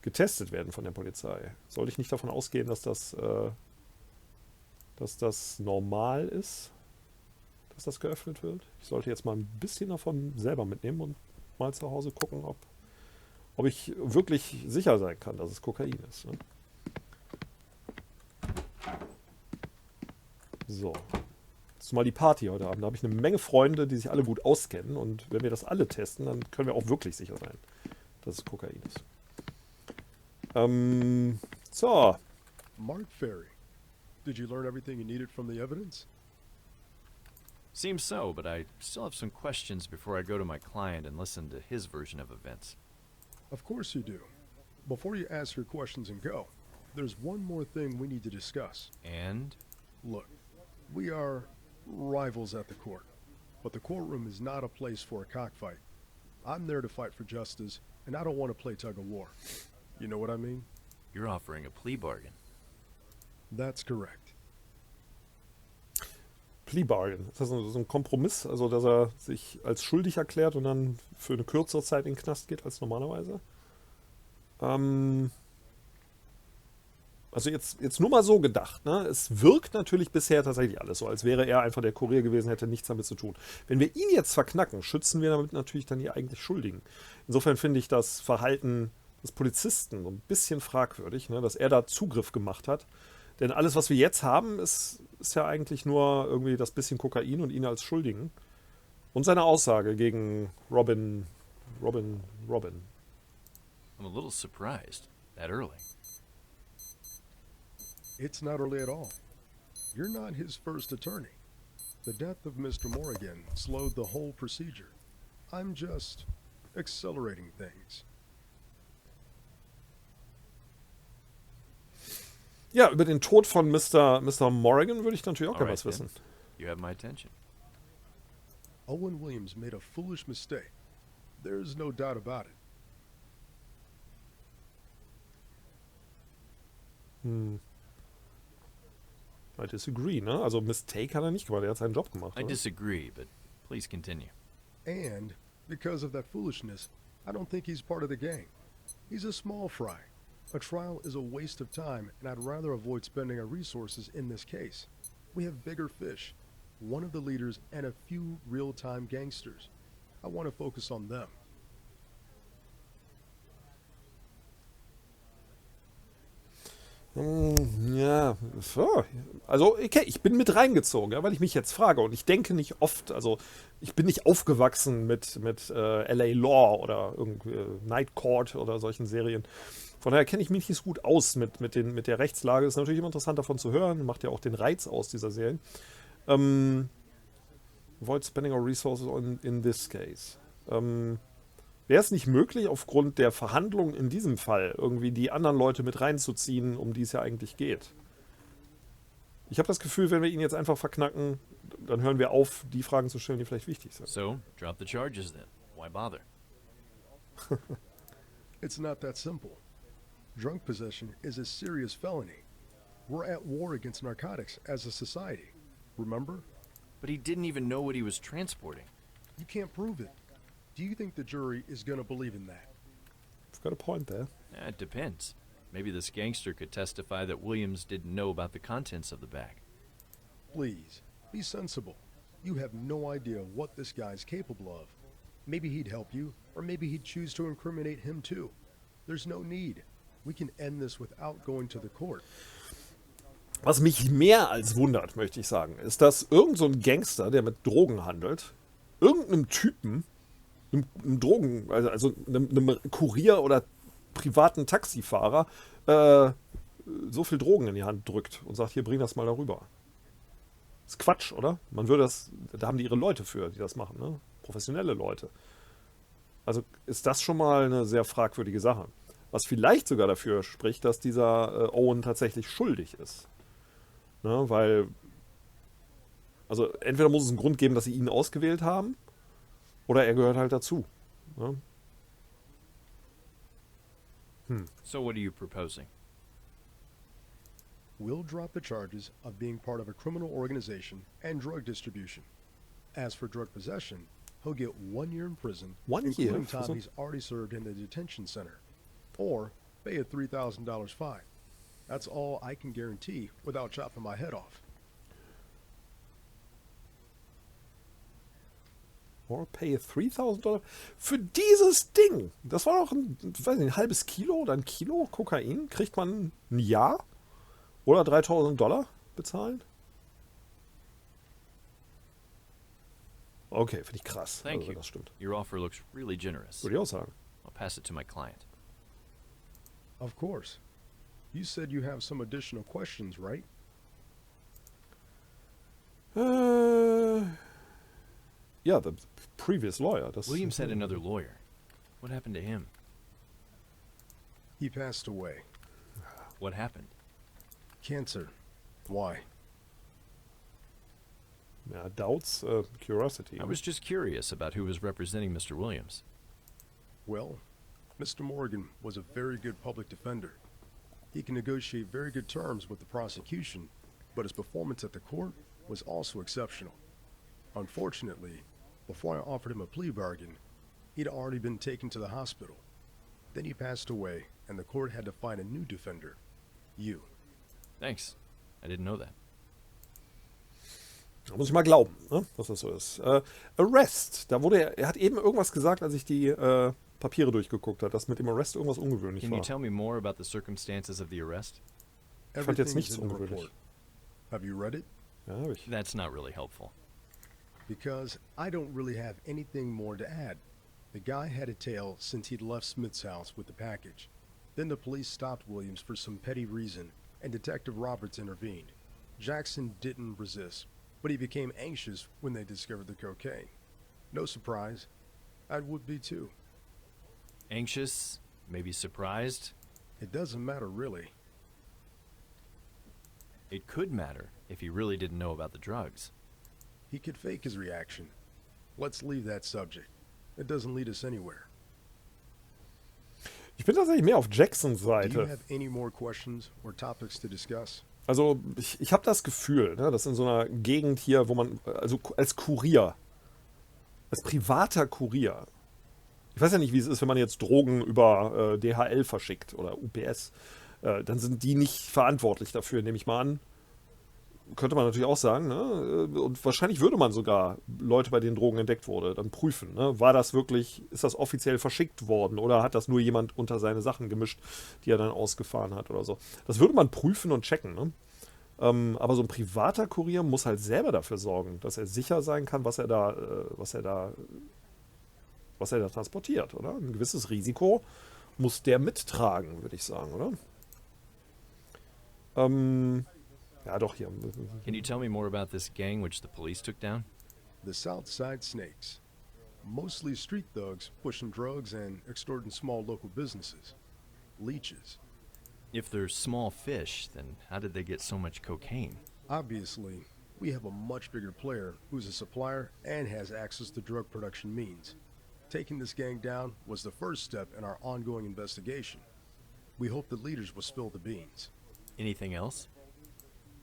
A: getestet werden von der Polizei. Sollte ich nicht davon ausgehen, dass das normal ist, dass das geöffnet wird? Ich sollte jetzt mal ein bisschen davon selber mitnehmen und mal zu Hause gucken, ob ich wirklich sicher sein kann, dass es Kokain ist. Ne? So, zumal die Party heute Abend. Da habe ich eine Menge Freunde, die sich alle gut auskennen. Und wenn wir das alle testen, dann können wir auch wirklich sicher sein, dass es Kokain ist. So.
E: Mark Ferry, did you learn everything you needed from the evidence?
B: Seems so, but I still have some questions before I go to my client and listen to his version of events.
E: Of course you do. Before you ask your questions and go, there's one more thing we need to discuss.
B: And?
E: Look, we are rivals at the court, but the courtroom is not a place for a cockfight. I'm there to fight for justice, and I don't want to play tug-of-war. You know what I mean?
B: You're offering a plea bargain.
E: That's correct.
A: Plea Bargain. Ist das so ein Kompromiss? Also, dass er sich als schuldig erklärt und dann für eine kürzere Zeit in den Knast geht als normalerweise? Also jetzt nur mal so gedacht, ne? Es wirkt natürlich bisher tatsächlich alles so, als wäre er einfach der Kurier gewesen, hätte nichts damit zu tun. Wenn wir ihn jetzt verknacken, schützen wir damit natürlich dann die eigentlich Schuldigen. Insofern finde ich das Verhalten des Polizisten so ein bisschen fragwürdig, ne? Dass er da Zugriff gemacht hat. Denn alles, was wir jetzt haben, ist ja eigentlich nur irgendwie das bisschen Kokain und ihn als Schuldigen. Und seine Aussage gegen Robin.
B: I'm a little surprised. That early.
E: It's not early at all. You're not his first attorney. The death of Mr. Morrigan slowed the whole procedure. I'm just accelerating things.
A: Ja, über den Tod von Mr. Morrigan würde ich natürlich auch
B: All
A: gerne
B: right,
A: was wissen.
B: then. You have my attention.
E: Owen Williams made a foolish mistake. There's no doubt about it.
A: I disagree, ne? Also Mistake hat er nicht gemacht, er hat seinen Job gemacht.
B: I
A: Ne?
B: disagree, but please continue.
E: And because of that foolishness, I don't think he's part of the gang. He's a small fry. A trial is a waste of time, and I'd rather avoid spending our resources in this case. We have bigger fish, one of the leaders, and a few real-time gangsters. I want to focus on them.
A: Ja, also okay, ich bin mit reingezogen, ja, weil ich mich jetzt frage und ich denke nicht oft, also ich bin nicht aufgewachsen mit LA Law oder irgendwie Night Court oder solchen Serien. Von daher kenne ich mich nicht so gut aus mit der Rechtslage. Ist natürlich immer interessant davon zu hören, macht ja auch den Reiz aus dieser Serien. Avoid spending our resources in this case. Wäre es nicht möglich, aufgrund der Verhandlungen in diesem Fall irgendwie die anderen Leute mit reinzuziehen, um die es ja eigentlich geht? Ich habe das Gefühl, wenn wir ihn jetzt einfach verknacken, dann hören wir auf, die Fragen zu stellen, die vielleicht wichtig sind.
B: So, drop the charges then. Why bother?
E: It's not that simple. Drunk possession is a serious felony. We're at war against narcotics as a society. Remember?
B: But he didn't even know what he was transporting.
E: You can't prove it. Do you think the jury is going to believe in that?
A: I've got a point there.
B: It depends. Maybe this gangster could testify that Williams didn't know about the contents of the bag.
E: Please, be sensible. You have no idea what this guy's capable of. Maybe he'd help you, or maybe he'd choose to incriminate him too. There's no need. We can end this without going to the court.
A: Was mich mehr als wundert, möchte ich sagen, ist, dass irgend so ein Gangster, der mit Drogen handelt, irgendeinem Typen, einem Drogen, also einem Kurier oder privaten Taxifahrer, so viel Drogen in die Hand drückt und sagt, hier, bring das mal darüber. Das ist Quatsch, oder? Man würde das, da haben die ihre Leute für, die das machen, ne? Professionelle Leute. Also ist das schon mal eine sehr fragwürdige Sache. Was vielleicht sogar dafür spricht, dass dieser Owen tatsächlich schuldig ist. Ne? Weil, also entweder muss es einen Grund geben, dass sie ihn ausgewählt haben, oder er gehört halt dazu. Ne?
B: So what are you proposing?
E: We'll drop the charges of being part of a criminal organization and drug distribution. As for drug possession, he'll get 1 year in prison,
A: 1 year?
E: including time he's already served in the detention center, or pay a $3,000 fine. That's all I can guarantee without chopping my head off.
A: Or pay $3,000 für dieses Ding. Das war doch ein halbes Kilo oder ein Kilo Kokain. Kriegt man ein Jahr oder $3.000 bezahlen? Okay, finde ich krass.
B: Thank
A: also,
B: you.
A: das stimmt.
B: Your offer looks really generous.
A: Würde ich auch sagen.
B: I'll pass it to my client.
E: Of course. You said you have some additional questions, right?
A: Yeah, the previous lawyer. Das
B: Williams had another lawyer. What happened to him?
E: He passed away.
B: What happened?
E: Cancer. Why?
A: Yeah, doubts, curiosity.
B: I was just curious about who was representing Mr. Williams.
E: Well, Mr. Morgan was a very good public defender. He can negotiate very good terms with the prosecution, but his performance at the court, was also exceptional. Unfortunately, before I offered him a plea bargain, he'd already been taken to the hospital. Then he passed away, and the court had to find a new defender. You.
B: Thanks. I didn't know that.
A: Da muss ich mal glauben, ne, dass das so ist. Arrest, da wurde er hat eben irgendwas gesagt, als ich die Papiere durchgeguckt habe, dass mit dem Arrest irgendwas ungewöhnlich
B: Can you
A: war.
B: tell me more about the circumstances of the arrest?
A: Ich fand jetzt
E: Everything's
A: nichts
E: in the
A: ungewöhnlich.
E: report. Have you read it?
A: Ja, hab ich.
B: That's not really helpful.
E: Because I don't really have anything more to add. The guy had a tale since he'd left Smith's house with the package. Then the police stopped Williams for some petty reason, and Detective Roberts intervened. Jackson didn't resist, but he became anxious when they discovered the cocaine. No surprise, I would be too.
B: Anxious? Maybe surprised?
E: It doesn't matter really.
B: It could matter if he really didn't know about the drugs.
E: He could fake his reaction. Let's leave that subject. It doesn't lead us anywhere.
A: Ich bin tatsächlich mehr auf Jacksons
E: Do you
A: Seite.
E: have any more questions or topics to discuss?
A: Also ich habe das Gefühl, ne, dass in so einer Gegend hier, wo man, also als Kurier, als privater Kurier, ich weiß ja nicht, wie es ist, wenn man jetzt Drogen über DHL verschickt oder UPS, dann sind die nicht verantwortlich dafür, nehme ich mal an. Könnte man natürlich auch sagen, ne? Und wahrscheinlich würde man sogar Leute, bei denen Drogen entdeckt wurde, dann prüfen, ne? War das wirklich, ist das offiziell verschickt worden oder hat das nur jemand unter seine Sachen gemischt, die er dann ausgefahren hat oder so. Das würde man prüfen und checken, ne? Aber so ein privater Kurier muss halt selber dafür sorgen, dass er sicher sein kann, was er da transportiert, oder? Ein gewisses Risiko muss der mittragen, würde ich sagen, oder? Ja, doch, hier.
B: Can you tell me more about this gang which the police took down?
E: The South Side Snakes. Mostly street thugs pushing drugs and extorting small local businesses. Leeches.
B: If they're small fish, then how did they get so much cocaine?
E: Obviously, we have a much bigger player who's a supplier and has access to drug production means. Taking this gang down was the first step in our ongoing investigation. We hope the leaders will spill the beans.
B: Anything else?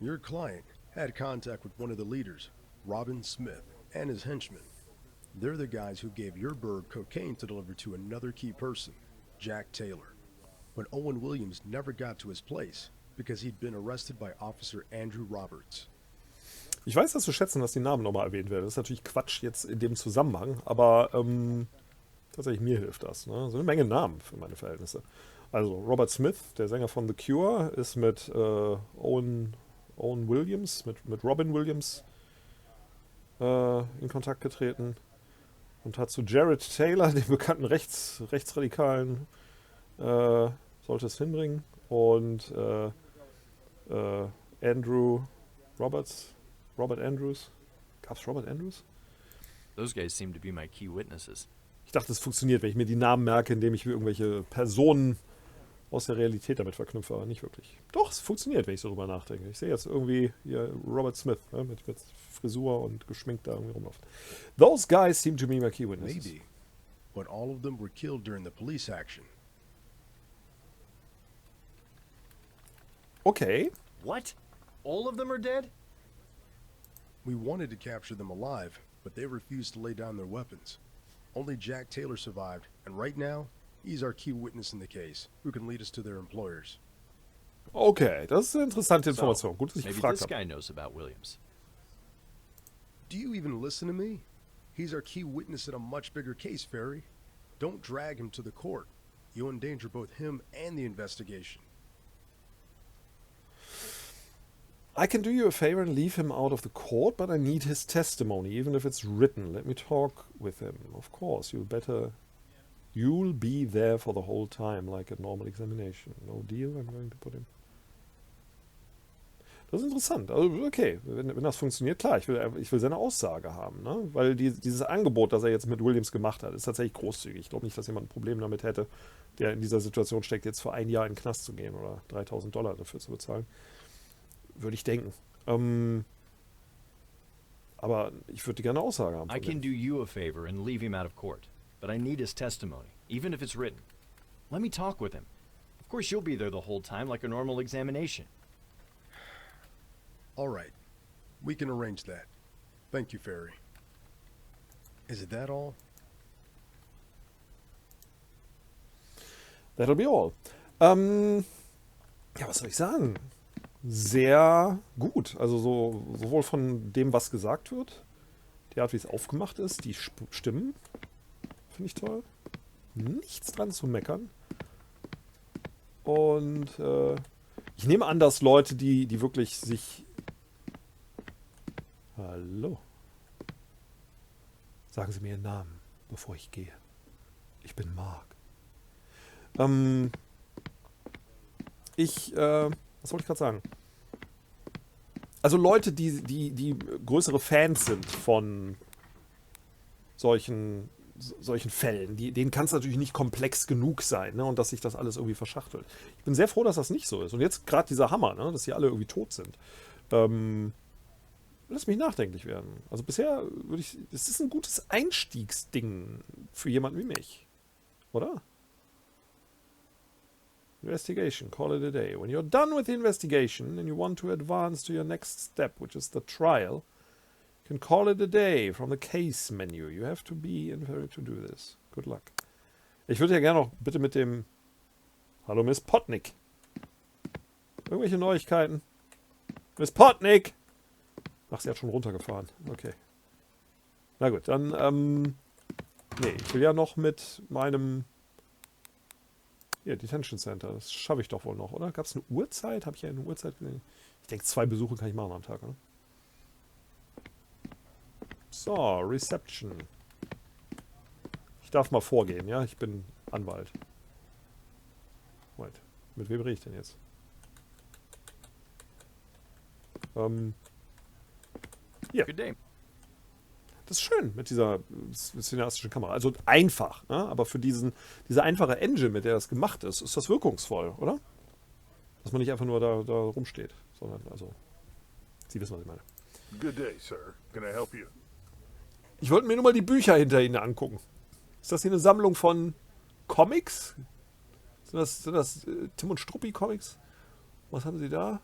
E: Your client had contact with one of the leaders, Robin Smith, and his henchmen. They're the guys who gave your bird cocaine to deliver to another key person, Jack Taylor. But Owen Williams never got to his place because he'd been arrested by Officer Andrew Roberts.
A: Ich weiß das zu schätzen, dass die Namen nochmal erwähnt werden. Das ist natürlich Quatsch jetzt in dem Zusammenhang, aber tatsächlich mir hilft das. Ne? So eine Menge Namen für meine Verhältnisse. Also Robert Smith, der Sänger von The Cure, ist mit Owen Williams, mit Robin Williams in Kontakt getreten und hat zu Jared Taylor, dem bekannten Rechtsradikalen, sollte es hinbringen, und Robert Andrews. Gab's Robert Andrews?
B: Those guys seem to be my key witnesses.
A: Ich dachte, es funktioniert, wenn ich mir die Namen merke, indem ich irgendwelche Personen aus der Realität damit verknüpfe, aber nicht wirklich. Doch, es funktioniert, wenn ich so drüber nachdenke. Ich sehe jetzt irgendwie hier Robert Smith, ne, mit Frisur und geschminkt da irgendwie rumlaufen. Those guys seem to be my key witnesses.
E: Maybe, but all of them were killed during the police action.
A: Okay.
B: What? All of them are dead?
E: We wanted to capture them alive, but they refused to lay down their weapons. Only Jack Taylor survived, and right now, he's our key witness in the case, who can lead us to their employers.
A: Okay, das ist eine interessante
B: So,
A: Information. Gut, dass ich
B: maybe
A: gefragt
B: this
A: habe.
B: guy knows about Williams.
E: Do you even listen to me? He's our key witness in a much bigger case, Ferry. Don't drag him to the court. You'll endanger both him and the investigation.
A: I can do you a favor and leave him out of the court, but I need his testimony, even if it's written. Let me talk with him. Of course, you'll be there for the whole time, like a normal examination. No deal, I'm going to put him. Das ist interessant. Also, okay, wenn das funktioniert, klar, ich will seine Aussage haben, ne? Weil dieses Angebot, das er jetzt mit Williams gemacht hat, ist tatsächlich großzügig. Ich glaube nicht, dass jemand ein Problem damit hätte, der in dieser Situation steckt, jetzt für ein Jahr in den Knast zu gehen oder $3.000 dafür zu bezahlen. Würde ich denken. Aber ich würde gerne Aussage haben.
B: I can do you a favor and leave him out of court, but I need his testimony, even if it's written. Let me talk with him. Of course, you'll be there the whole time, like a normal examination.
E: All right. We can arrange that. Thank you, Ferry. Is it that all?
A: That'll be all. Ja, was soll ich sagen? Sehr gut. Also sowohl von dem, was gesagt wird, die Art, wie es aufgemacht ist, die Stimmen, finde ich toll. Nichts dran zu meckern. Und ich nehme an, dass Leute, die wirklich sich... Hallo. Sagen Sie mir Ihren Namen, bevor ich gehe. Ich bin Mark. Was wollte ich gerade sagen? Also Leute, die größere Fans sind von solchen Fällen, denen kann es natürlich nicht komplex genug sein, ne? Und dass sich das alles irgendwie verschachtelt. Ich bin sehr froh, dass das nicht so ist. Und jetzt gerade dieser Hammer, ne? Dass sie alle irgendwie tot sind. Lass mich nachdenklich werden. Also bisher würde ich... Es ist ein gutes Einstiegsding für jemanden wie mich. Oder? Investigation, call it a day. When you're done with the investigation and you want to advance to your next step, which is the trial, you can call it a day from the case menu. You have to be in Ferry to do this. Good luck. Ich würde ja gerne noch bitte mit dem... Hallo, Miss Potnick. Irgendwelche Neuigkeiten? Miss Potnick! Ach, sie hat schon runtergefahren. Okay. Na gut, dann, nee, ich will ja noch mit meinem... Hier, Detention Center. Das schaffe ich doch wohl noch, oder? Gab es eine Uhrzeit? Habe ich ja eine Uhrzeit gesehen? Ich denke, 2 Besuche kann ich machen am Tag, oder? So, Reception. Ich darf mal vorgehen, ja? Ich bin Anwalt. Moment, mit wem rede ich denn jetzt? Hier.
B: Good day.
A: Das ist schön mit dieser cineastischen Kamera. Also einfach, ne? Aber für diese einfache Engine, mit der das gemacht ist, ist das wirkungsvoll, oder? Dass man nicht einfach nur da rumsteht, sondern, also, Sie wissen, was ich meine.
F: Good day, sir. Can I help you?
A: Ich wollte mir nur mal die Bücher hinter Ihnen angucken. Ist das hier eine Sammlung von Comics? Sind das Tim und Struppi Comics? Was haben Sie da?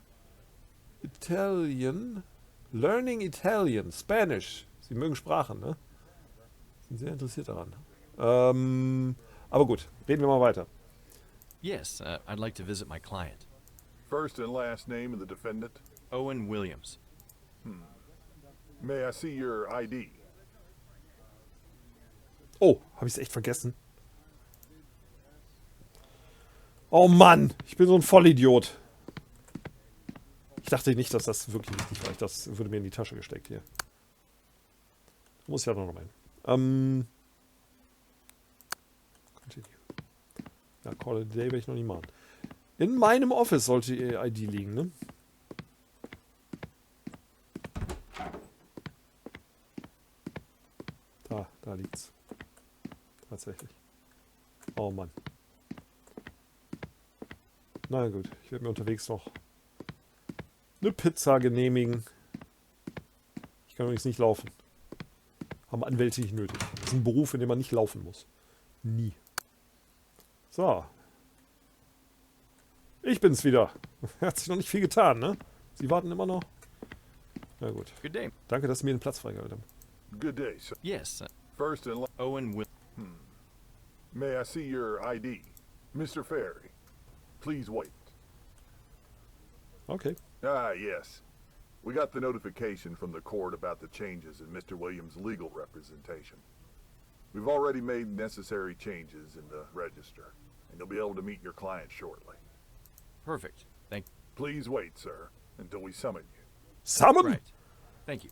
A: Italian. Learning Italian. Spanish. Sie mögen Sprachen, ne? Sind sehr interessiert daran. Aber gut, reden wir mal weiter.
B: Yes, I'd like to visit my client,
F: First and last name of the defendant?
B: Owen Williams.
F: May I see your ID?
A: Oh, habe ich es echt vergessen? Oh Mann, ich bin so ein Vollidiot. Ich dachte nicht, dass das wirklich wichtig war. Das würde mir in die Tasche gesteckt hier. Muss ich ja noch meinen. Continue. Ja, Call it a Day werde ich noch nicht machen. In meinem Office sollte Ihr ID liegen, ne? Da liegt's. Tatsächlich. Oh Mann. Na gut, ich werde mir unterwegs noch eine Pizza genehmigen. Ich kann übrigens nicht laufen. Haben Anwälte nicht nötig. Das ist ein Beruf, in dem man nicht laufen muss. Nie. So. Ich bin's wieder. Hat sich noch nicht viel getan, ne? Sie warten immer noch. Na gut.
B: Good day.
A: Danke, dass Sie mir den Platz freigehalten haben.
F: Good day, sir.
B: Yes,
F: First and
B: Owen Will.
F: may I see your ID? Mr. Ferry, please wait.
A: Okay.
F: Ah, yes. We got the notification from the court about the changes in Mr. Williams' legal representation. We've already made necessary changes in the register, and you'll be able to meet your client shortly.
B: Perfect.
F: Please wait, sir, until we summon you.
A: Summon?
B: Right. Thank you.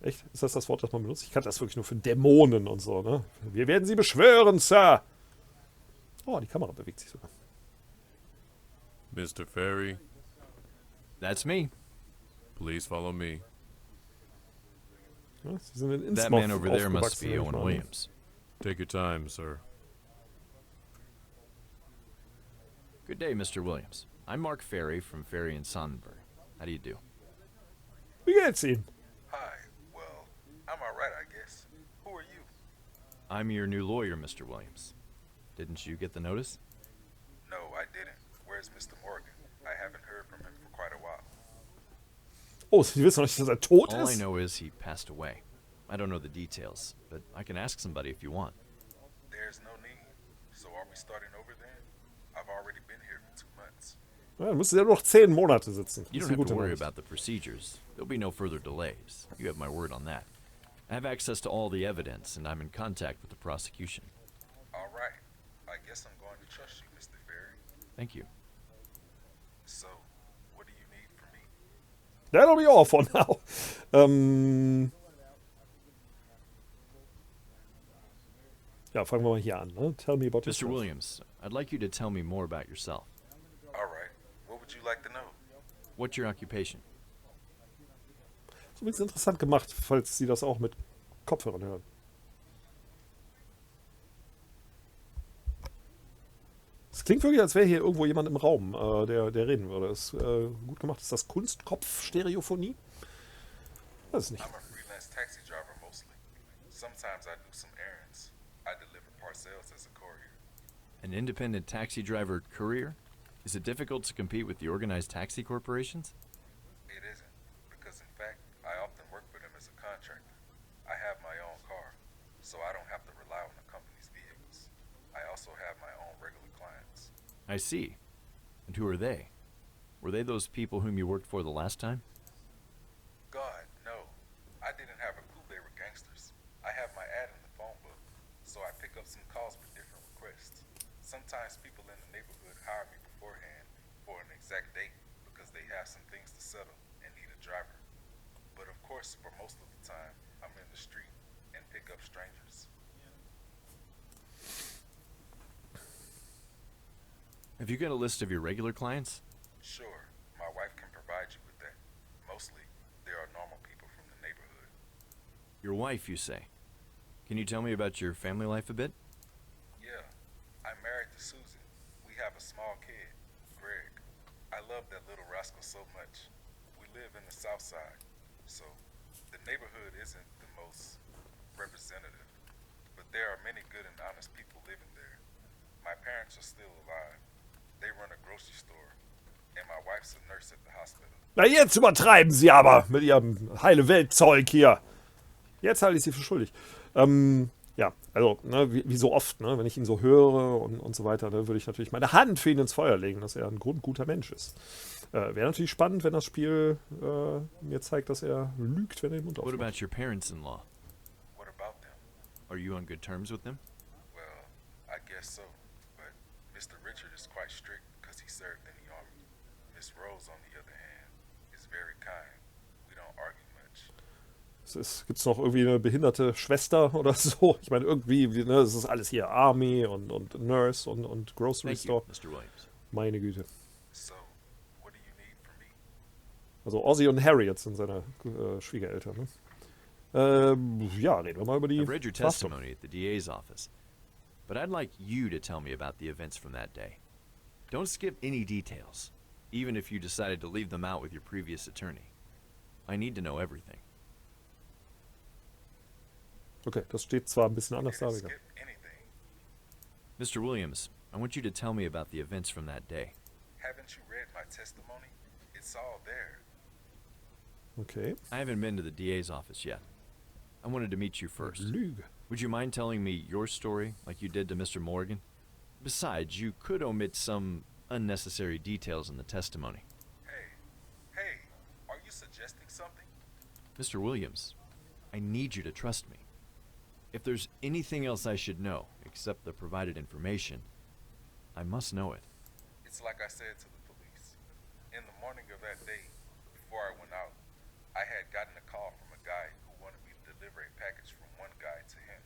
A: Echt? Ist das Wort, das man benutzt? Ich kann das wirklich nur für Dämonen und so, ne? Wir werden Sie beschwören, Sir! Oh, die Kamera bewegt sich sogar.
G: Mr. Ferry,
B: That's me.
G: please follow me.
A: Ja, Sie sind in
B: That
A: Innsmouth
B: man over there must
A: aufgewachsen,
B: be
A: nehme ich
B: Owen
A: mal an.
B: Williams.
G: Take your time, sir.
B: Good day, Mr. Williams. I'm Mark Ferry from Ferry and Sonnenberg. How do you do?
A: Wie geht's Ihnen?
H: Hi. Well, I'm alright, I guess. Who are you?
B: I'm your new lawyer, Mr. Williams. Didn't you get the notice?
H: No, I didn't. Where's Mr. Morgan? I haven't heard from him for quite a while.
A: Oh, Sie wissen noch nicht, dass er tot
B: All I
A: ist?
B: know is he passed away. I don't know the details, but I can ask somebody if you want.
H: There's no need. So are we starting over then? I've already been here for 2 months.
A: Ja, dann müsste er noch 10 Monate sitzen.
B: You
A: Das ist
B: don't
A: eine
B: have to
A: gute
B: worry
A: Nachricht.
B: about the procedures. There'll be no further delays. You have my word on that. I have access to all the evidence, and I'm in contact with the prosecution.
H: All right. I guess I'm going to trust you, Mr. Ferry.
B: Thank you.
H: So, what do you need from me?
A: That'll be all for now. Ja, fangen wir mal hier an. Ne? Tell me about
B: Mr.
A: yourself.
B: Williams, I'd like you to tell me more about yourself.
H: All right. What would you like to know?
B: What's your occupation?
A: Ist übrigens interessant gemacht, falls Sie das auch mit Kopfhörern hören. Es klingt wirklich, als wäre hier irgendwo jemand im Raum, der reden würde. Ist gut gemacht. Ist das Kunstkopf-Stereophonie? Weiß es nicht.
H: I'm a freelance taxi driver mostly. Sometimes I do some errands. I deliver parcels as a courier.
B: An independent taxi driver career? Is it difficult to compete with the organized taxi corporations?
H: It isn't, because in fact, I often work for them as a contractor. I have my own car, so I don't have to rely on the company's vehicles. I also have my own regular clients.
B: I see. And who are they? Were they those people whom you worked for the last time?
H: God, no. I didn't have a clue they were gangsters. I have my ad in the phone book, so I pick up some calls for different requests. Sometimes people in the neighborhood hire me beforehand for an exact date because they have some things to settle and need a driver. But of course, for most of the time, I'm in the street and pick up strangers.
B: Have you got a list of your regular clients?
H: Sure, my wife can provide you with that. Mostly, there are normal people from the neighborhood.
B: Your wife, you say. Can you tell me about your family life a bit?
H: Yeah, I'm married to Susan. We have a small kid, Greg. I love that little rascal so much. We live in the South Side, so the neighborhood isn't the most representative, but there are many good and honest people living there. My parents are still alive. They run a grocery store, and my wife's a nurse at the hospital.
A: Na, jetzt übertreiben Sie aber mit Ihrem Heile-Welt-Zeug hier. Jetzt halte ich Sie für schuldig. Ja, also, ne, wie so oft, ne, wenn ich ihn so höre und so weiter, ne, würde ich natürlich meine Hand für ihn ins Feuer legen, dass er ein grundguter Mensch ist. Wäre natürlich spannend, wenn das Spiel mir zeigt, dass er lügt, wenn er den Mund
B: What
A: aufmacht.
B: about your parents-in-law?
H: What about them?
B: Are you on good terms with them?
H: Well, I guess so, but Mr. Richard is quite strict because he served in the army. Miss Rose, on the other hand, is very kind. We don't argue much.
A: Gibt es noch irgendwie eine behinderte Schwester oder so? Ich meine, irgendwie, ne, es ist alles hier Army und Nurse und Grocery
B: Thank you,
A: Store.
B: Mr. Williams.
A: Meine Güte.
H: So, what do you need from me?
A: Also Ozzy und Harriet sind seine Schwiegereltern. Ne? Ja, reden wir mal über die
B: I've read your
A: Verhaftung.
B: testimony at the DA's office, but I'd like you to tell me about the events from that day. Don't skip any details, even if you decided to leave them out with your previous attorney. I need to know everything.
A: Okay, das steht zwar ein bisschen anders da,
H: Didn't
A: aber
H: skip anything.
B: Mr. Williams, I want you to tell me about the events from that day.
H: Haven't you read my testimony? It's all there.
A: okay.
B: I haven't been to the DA's office yet. I wanted to meet you first.
A: Lüge.
B: Would you mind telling me your story like you did to Mr. Morgan? Besides, you could omit some unnecessary details in the testimony.
H: Hey, are you suggesting something?
B: Mr. Williams, I need you to trust me. If there's anything else I should know, except the provided information, I must know it.
H: It's like I said to the police. In the morning of that day, before I went out, I had gotten a call from a guy who wanted me to deliver a package from one guy to him.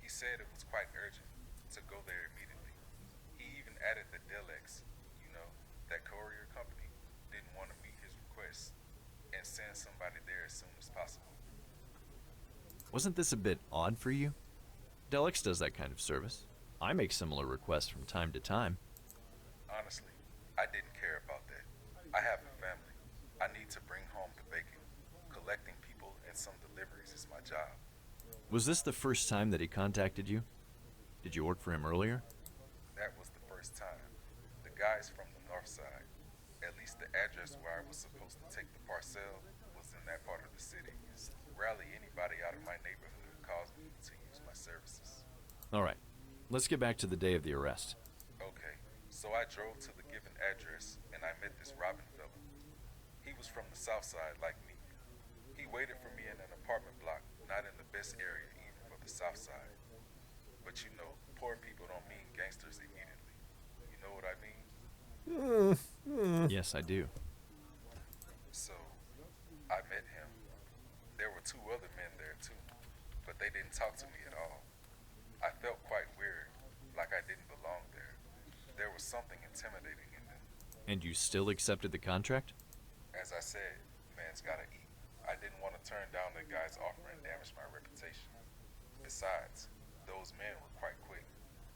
H: He said it was quite urgent to go there immediately. He even added that Delex, you know, that courier company, didn't want to meet his request and send somebody there as soon as possible.
B: Wasn't this a bit odd for you? Delix does that kind of service. I make similar requests from time to time.
H: Honestly, I didn't care about that. I have a family. I need to bring home the bacon. Collecting people and some deliveries is my job.
B: Was this the first time that he contacted you? Did you work for him earlier?
H: That was the first time. The guy's from the north side. At least the address where I was supposed to take the parcel was in that part of the city. Rarely anybody out of my neighborhood calls me to use my services.
B: All right, let's get back to the day of the arrest.
H: Okay, so I drove to the given address and I met this Robin fella. He was from the south side like me. He waited for me in an apartment block, not in the best area even for the south side. But you know, poor people don't mean gangsters immediately. You know what I mean?
B: Yes, I do.
H: So, I met him. There were 2 other men there too, but they didn't talk to me at all. I felt quite weird, like I didn't belong there. There was something intimidating in them.
B: And you still accepted the contract?
H: As I said, man's gotta eat. I didn't want to turn down the guy's offer and damage my reputation. Besides, those men were quite quick.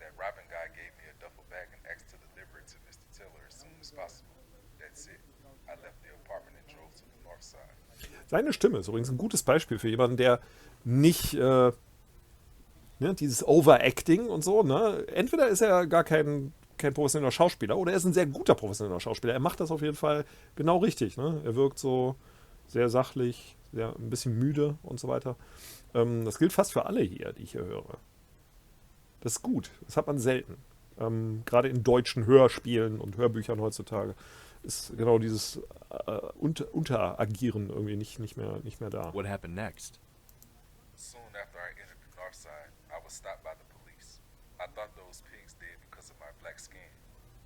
H: That Robin guy gave me a duffel bag and asked to deliver it to Mr. Tiller as soon as possible. That's it. I left the apartment and drove to the north side.
A: Seine Stimme ist übrigens ein gutes Beispiel für jemanden, der nicht dieses Overacting und so, ne? Entweder ist er gar kein professioneller Schauspieler oder er ist ein sehr guter professioneller Schauspieler. Er macht das auf jeden Fall genau richtig, ne? Er wirkt so sehr sachlich, ein bisschen müde und so weiter. Das gilt fast für alle hier, die ich hier höre. Das ist gut. Das hat man selten. Gerade in deutschen Hörspielen und Hörbüchern heutzutage ist genau dieses Unteragieren irgendwie nicht mehr da.
B: What happened next?
H: Soon after I entered the north side, I was stopped by the police. I thought those pigs did because of my black skin.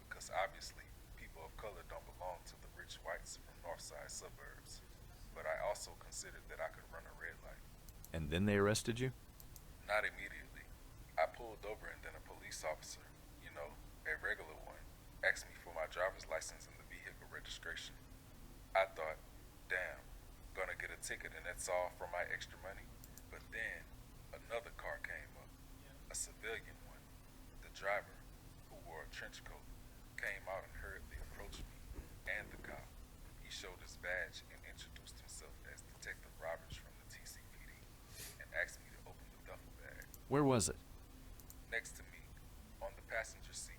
H: Because obviously, people of color don't belong to the rich whites from north side suburbs. But I also considered that I could run a red light.
B: And then they arrested you?
H: Not immediately. I pulled over and then a police officer, you know, a regular one, asked me for my driver's license and the vehicle registration. I thought, damn, gonna get a ticket and that's all for my extra money? But then, another car came up, a civilian one. The driver, who wore a trench coat, came out and hurriedly approached me and the cop. He showed his badge and introduced himself as Detective Roberts from the TCPD and asked me to open the duffel bag.
B: Where was it?
H: Next to me, on the passenger seat.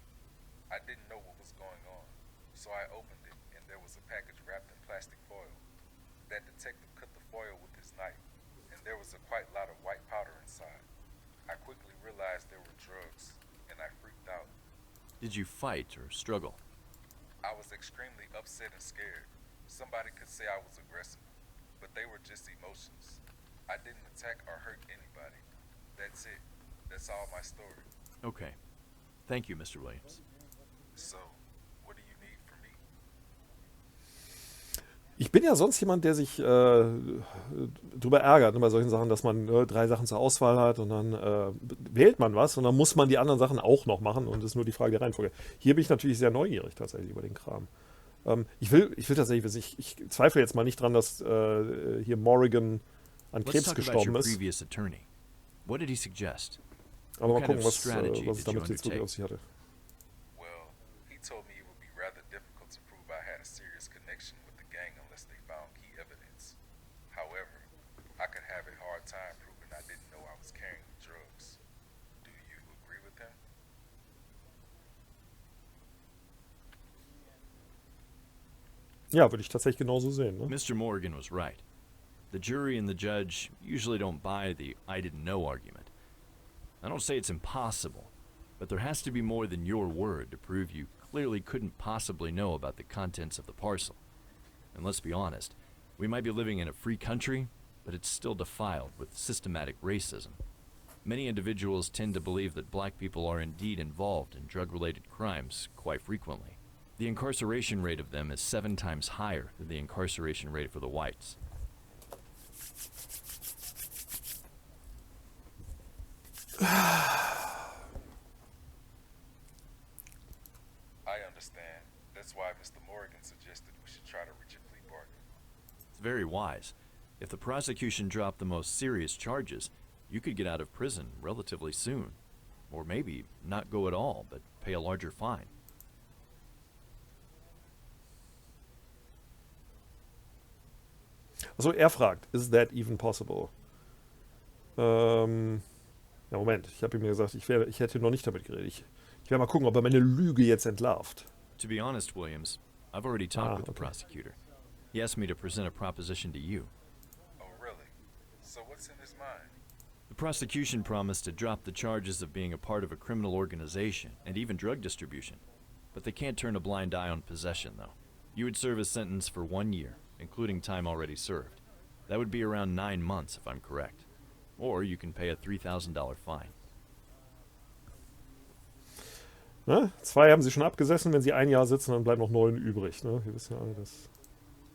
H: I didn't know what was going on, so I opened it and there was a package wrapped in plastic foil. That detective cut the foil with his knife, and there was a quite lot of white powder inside. I quickly realized there were drugs, and I freaked out.
B: Did you fight or struggle?
H: I was extremely upset and scared. Somebody could say I was aggressive, but they were just emotions. I didn't attack or hurt anybody. That's it. That's all my story.
B: Okay. Thank you, Mr. Williams.
H: So, what do you need from me?
A: Ich bin ja sonst jemand, der sich drüber ärgert, ne, bei solchen Sachen, dass man 3 Sachen zur Auswahl hat und dann wählt man was und dann muss man die anderen Sachen auch noch machen und es ist nur die Frage der Reihenfolge. Hier bin ich natürlich sehr neugierig tatsächlich über den Kram. Ich will tatsächlich wissen, ich zweifle jetzt mal nicht dran, dass hier Morrigan an
B: Let's
A: Krebs
B: talk about
A: gestorben
B: your
A: ist.
B: previous attorney. What did he suggest?
A: Aber mal
B: What kind
A: gucken,
B: of
A: was
B: strategy
A: es
B: did
A: damit
B: you
A: jetzt wirklich
B: undertake?
A: auf sich hatte.
H: Well, he told me it would be rather difficult to prove I had a serious connection with the gang unless they found key evidence. However, I could have a hard time proving I didn't know I was carrying the drugs. Do you agree with him?
A: Ja, würde ich tatsächlich genauso sehen. Ne?
B: Mr. Morgan was right. The jury and the judge usually don't buy the I didn't know argument. I don't say it's impossible, but there has to be more than your word to prove you clearly couldn't possibly know about the contents of the parcel. And let's be honest, we might be living in a free country, but it's still defiled with systematic racism. Many individuals tend to believe that black people are indeed involved in drug-related crimes quite frequently. The incarceration rate of them is 7 times higher than the incarceration rate for the whites.
H: I understand. That's why Mr. Morgan suggested we should try to reach a plea bargain.
B: It's very wise. If the prosecution dropped the most serious charges, you could get out of prison relatively soon. Or maybe not go at all, but pay a larger fine.
A: Also er fragt, is that even possible? Ja, Moment, ich habe ihm gesagt, ich hätte noch nicht damit geredet. Ich werde mal gucken, ob er meine Lüge jetzt entlarvt.
B: To be honest, Williams, I've already talked with the
A: okay.
B: prosecutor. He asked me to present a proposition to you.
H: Oh, really? So what's in his mind?
B: The prosecution promised to drop the charges of being a part of a criminal organization and even drug distribution. But they can't turn a blind eye on possession, though. You would serve a sentence for 1 year, including time already served. That would be around 9 months, if I'm correct. Or you can pay a $3,000 fine.
A: Ne? 2 haben sie schon abgesessen, wenn sie 1 Jahr sitzen, dann bleiben noch 9 übrig. Ne? Wir wissen ja alle das.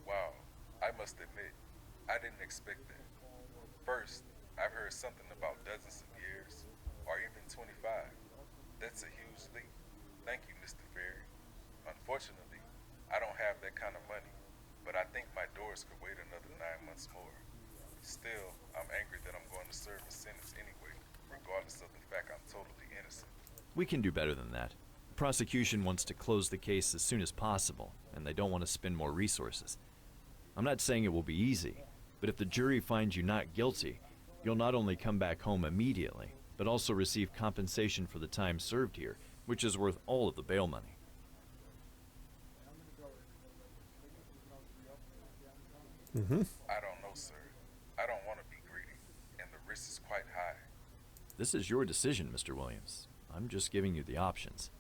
H: Wow, I must admit, I didn't expect that. First, I've heard something about dozens of years, or even 25. That's a huge leap. Thank you, Mr. Ferry. Unfortunately, I don't have that kind of money, but I think my doors could wait another 9 months more. Still, I'm angry that I'm going to serve a sentence anyway, regardless of the fact I'm totally innocent.
B: We can do better than that. The prosecution wants to close the case as soon as possible, and they don't want to spend more resources. I'm not saying it will be easy, but if the jury finds you not guilty, you'll not only come back home immediately, but also receive compensation for the time served here, which is worth all of the bail money.
H: I don't know, sir. I don't want to be greedy, and the risk is quite high.
B: This is your decision, Mr. Williams. I'm just giving you the options.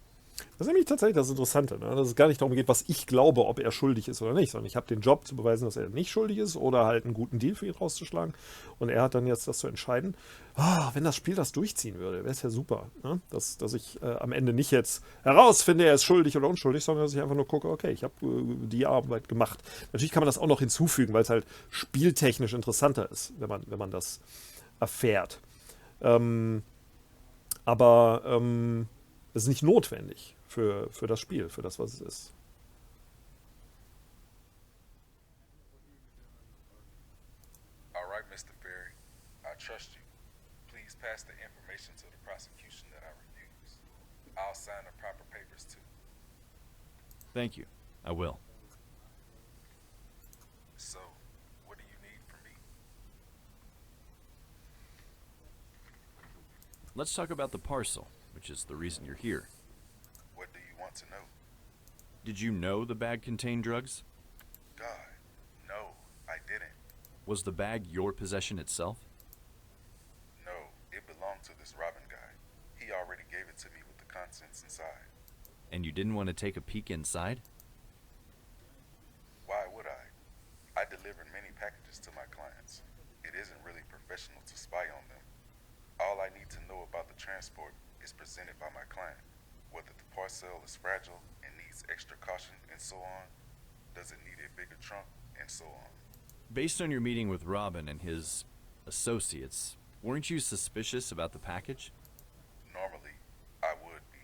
A: Das ist nämlich tatsächlich das Interessante, ne? Dass es gar nicht darum geht, was ich glaube, ob er schuldig ist oder nicht, sondern ich habe den Job zu beweisen, dass er nicht schuldig ist oder halt einen guten Deal für ihn rauszuschlagen. Und er hat dann jetzt das zu entscheiden. Wenn das Spiel das durchziehen würde, wäre es ja super. Ne? Dass ich am Ende nicht jetzt herausfinde, er ist schuldig oder unschuldig, sondern dass ich einfach nur gucke, okay, ich habe die Arbeit gemacht. Natürlich kann man das auch noch hinzufügen, weil es halt spieltechnisch interessanter ist, wenn man das erfährt. Aber es ist nicht notwendig für das Spiel, für das, was es ist.
H: All right, Mr. Ferry. I trust you. Please pass the information to the prosecution that I refuse. I'll sign the proper papers too.
B: Thank you. I will.
H: So, what do you need from me?
B: Let's talk about the parcel, which is the reason you're here.
H: What do you want to know?
B: Did you know the bag contained drugs?
H: God, no, I didn't.
B: Was the bag your possession itself?
H: No, it belonged to this Robin guy. He already gave it to me with the contents inside.
B: And you didn't want to take a peek inside?
H: Why would I? I deliver many packages to my clients. It isn't really professional to spy on them. All I need to know about the transport is presented by my client. Whether the parcel is fragile and needs extra caution and so on, does it need a bigger trunk and so on.
B: Based on your meeting with Robin and his associates, weren't you suspicious about the package?
H: Normally, I would be,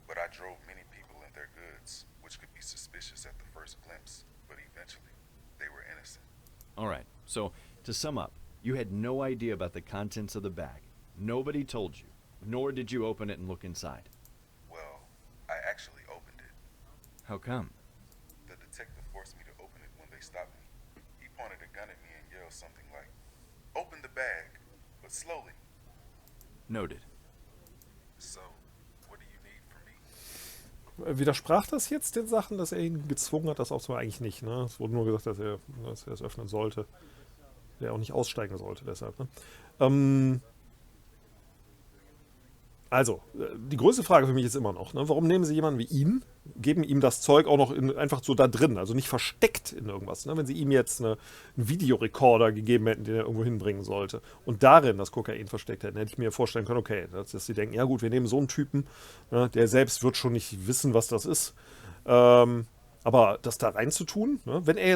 H: but I drove many people and their goods, which could be suspicious at the first glimpse, but eventually, they were innocent.
B: All right, so to sum up, you had no idea about the contents of the bag. Nobody told you, nor did you open it and look inside.
H: Well, I actually opened it.
B: How come?
H: The detective forced me to open it when they stopped me. He pointed a gun at me and yelled something like, "Open the bag, but slowly."
B: Noted.
H: So, what do you need from me?
A: Widersprach das jetzt den Sachen, dass er ihn gezwungen hat? Das auch so eigentlich nicht. Ne? Es wurde nur gesagt, dass er es öffnen sollte. Der auch nicht aussteigen sollte deshalb. Ne? Also, die größte Frage für mich ist immer noch, ne? Warum nehmen Sie jemanden wie ihn, geben ihm das Zeug auch noch einfach so da drin, also nicht versteckt in irgendwas. Ne? Wenn Sie ihm jetzt einen Videorekorder gegeben hätten, den er irgendwo hinbringen sollte und darin das Kokain versteckt hätten, hätte ich mir vorstellen können, okay, dass Sie denken, ja gut, wir nehmen so einen Typen, ne? Der selbst wird schon nicht wissen, was das ist. Aber das da reinzutun, ne? Wenn er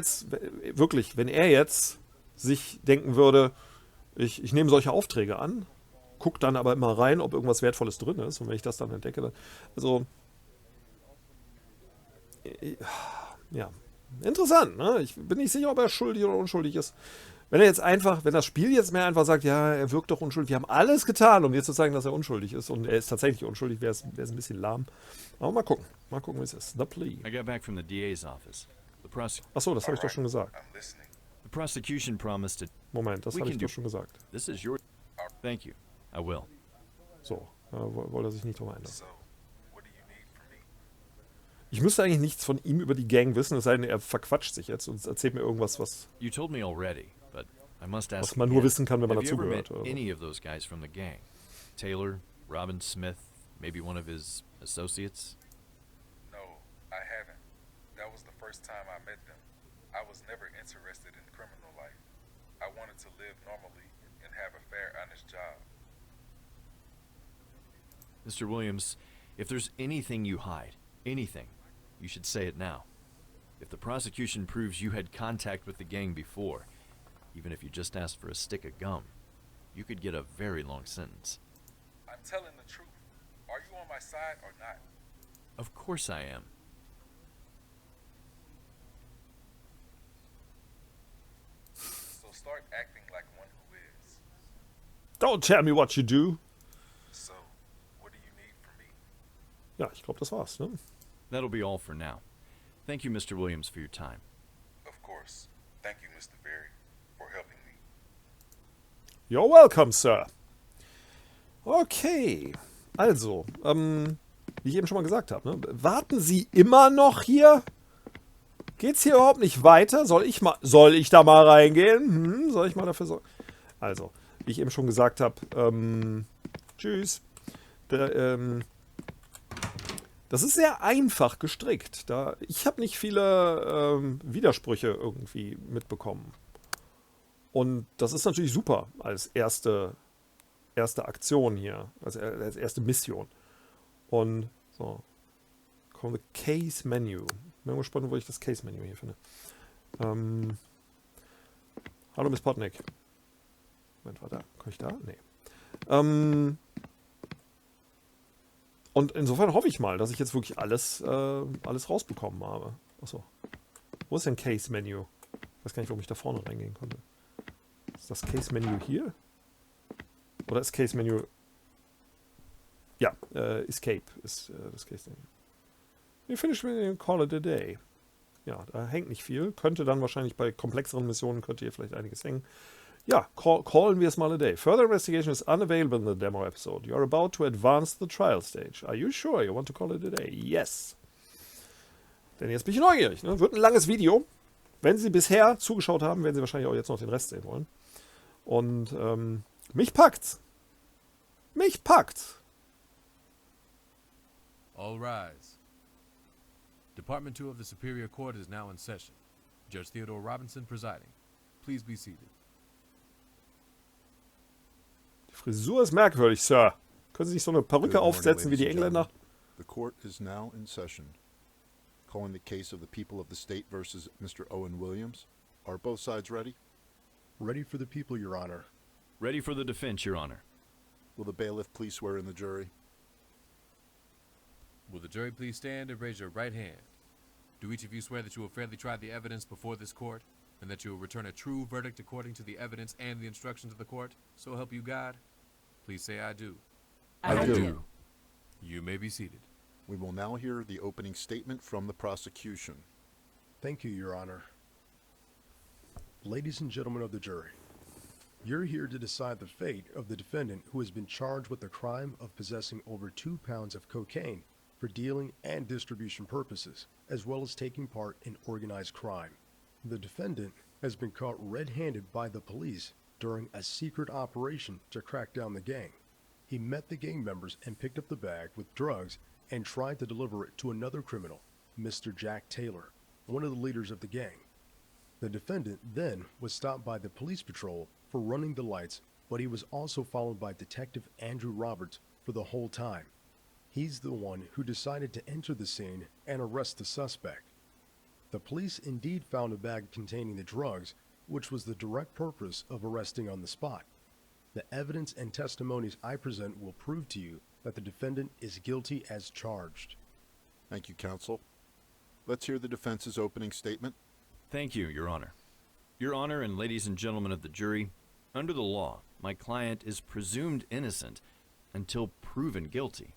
A: jetzt sich denken würde, ich nehme solche Aufträge an, guck dann aber immer rein, ob irgendwas Wertvolles drin ist. Und wenn ich das dann entdecke, dann, also, ja, interessant, ne? Ich bin nicht sicher, ob er schuldig oder unschuldig ist. Wenn das Spiel jetzt mehr einfach sagt, ja, er wirkt doch unschuldig, wir haben alles getan, um jetzt zu zeigen, dass er unschuldig ist, und er ist tatsächlich unschuldig, wäre es ein bisschen lahm. Aber mal gucken, wie es ist. The Plea.
B: I got back from the DA's office.
A: Achso, das habe ich doch schon gesagt.
H: I'm listening.
B: The prosecution promised to...
A: Moment, das habe ich doch schon gesagt.
B: This is your... Thank you. I will.
A: So, wollte er sich nicht drum ändern.
H: So, what do you need from me?
A: Ich müsste eigentlich nichts von ihm über die Gang wissen, es sei denn, er verquatscht sich jetzt und erzählt mir irgendwas, was
B: You told me already, but I must ask
A: man nur
B: again.
A: wissen kann, wenn man
B: Have you ever
A: dazugehört.
B: met
A: Oder so.
B: any of those guys from the gang? Taylor, Robin Smith, maybe one of his associates?
H: No, I haven't. That was the first time I met them. I was never interested in criminal life. I wanted to live normally and have a fair, honest job.
B: Mr. Williams, if there's anything you hide, anything, you should say it now. If the prosecution proves you had contact with the gang before, even if you just asked for a stick of gum, you could get a very long sentence.
H: I'm telling the truth. Are you on my side or not?
B: Of course I am.
H: So start acting like one who is.
A: Don't tell me what you do.
H: So, what do you need from me?
A: Ja, ich glaube, das war's. Ne?
B: That'll be all for now. Thank you, Mr. Williams, for your time.
H: Of course. Thank you, Mr. Berry, for helping me.
A: You're welcome, Sir. Okay, also, wie ich eben schon mal gesagt habe, ne? Warten Sie immer noch hier? Geht's hier überhaupt nicht weiter? Soll ich da mal reingehen? Soll ich mal dafür sorgen? Also, wie ich eben schon gesagt habe, tschüss. Das ist sehr einfach gestrickt. Ich habe nicht viele Widersprüche irgendwie mitbekommen. Und das ist natürlich super als erste Aktion hier, als erste Mission. Und so, kommt das Case Menu. Bin mal gespannt, wo ich das Case Menu hier finde. Hallo Miss Potnick. Moment, war da? Kann ich da? Nee. Und insofern hoffe ich mal, dass ich jetzt wirklich alles rausbekommen habe. Achso. Wo ist denn Case Menu? Ich weiß gar nicht, warum ich da vorne reingehen konnte. Ist das Case Menu hier? Oder ist Case Menu... Ja, Escape ist das Case Menu. Wir finish call it a day. Ja, da hängt nicht viel. Könnte dann wahrscheinlich bei komplexeren Missionen, könnte hier vielleicht einiges hängen. Ja, callen wir es mal a day. Further investigation is unavailable in the demo episode. You are about to advance the trial stage. Are you sure you want to call it a day? Yes. Denn jetzt bin ich neugierig. Ne? Wird ein langes Video. Wenn Sie bisher zugeschaut haben, werden Sie wahrscheinlich auch jetzt noch den Rest sehen wollen. Und mich packt's. Mich packt's.
G: All rise. Department 2 of the Superior Court is now in session. Judge Theodore Robinson presiding. Please be seated.
A: Die Frisur ist merkwürdig, Sir. Können Sie sich so eine Perücke
I: Good morning,
A: aufsetzen wie die
I: ladies and
A: Engländer?
I: gentlemen. The court is now in session. Calling the case of the people of the state versus Mr. Owen Williams. Are both sides ready?
E: Ready for the people, Your Honor.
B: Ready for the defense, Your Honor.
I: Will the bailiff please swear in the jury?
G: Will the jury please stand and raise your right hand? Do each of you swear that you will fairly try the evidence before this court, and that you will return a true verdict according to the evidence and the instructions of the court? So help you God? Please say I do.
I: I do.
G: You may be seated.
I: We will now hear the opening statement from the prosecution.
E: Thank you, Your Honor. Ladies and gentlemen of the jury, you're here to decide the fate of the defendant who has been charged with the crime of possessing over 2 pounds of cocaine for dealing and distribution purposes, as well as taking part in organized crime. The defendant has been caught red-handed by the police during a secret operation to crack down the gang. He met the gang members and picked up the bag with drugs and tried to deliver it to another criminal, Mr. Jack Taylor, one of the leaders of the gang. The defendant then was stopped by the police patrol for running the lights, but he was also followed by Detective Andrew Roberts for the whole time. He's the one who decided to enter the scene and arrest the suspect. The police indeed found a bag containing the drugs, which was the direct purpose of arresting on the spot. The evidence and testimonies I present will prove to you that the defendant is guilty as charged.
I: Thank you, counsel. Let's hear the defense's opening statement.
B: Thank you, Your Honor. Your Honor and ladies and gentlemen of the jury, under the law, my client is presumed innocent until proven guilty.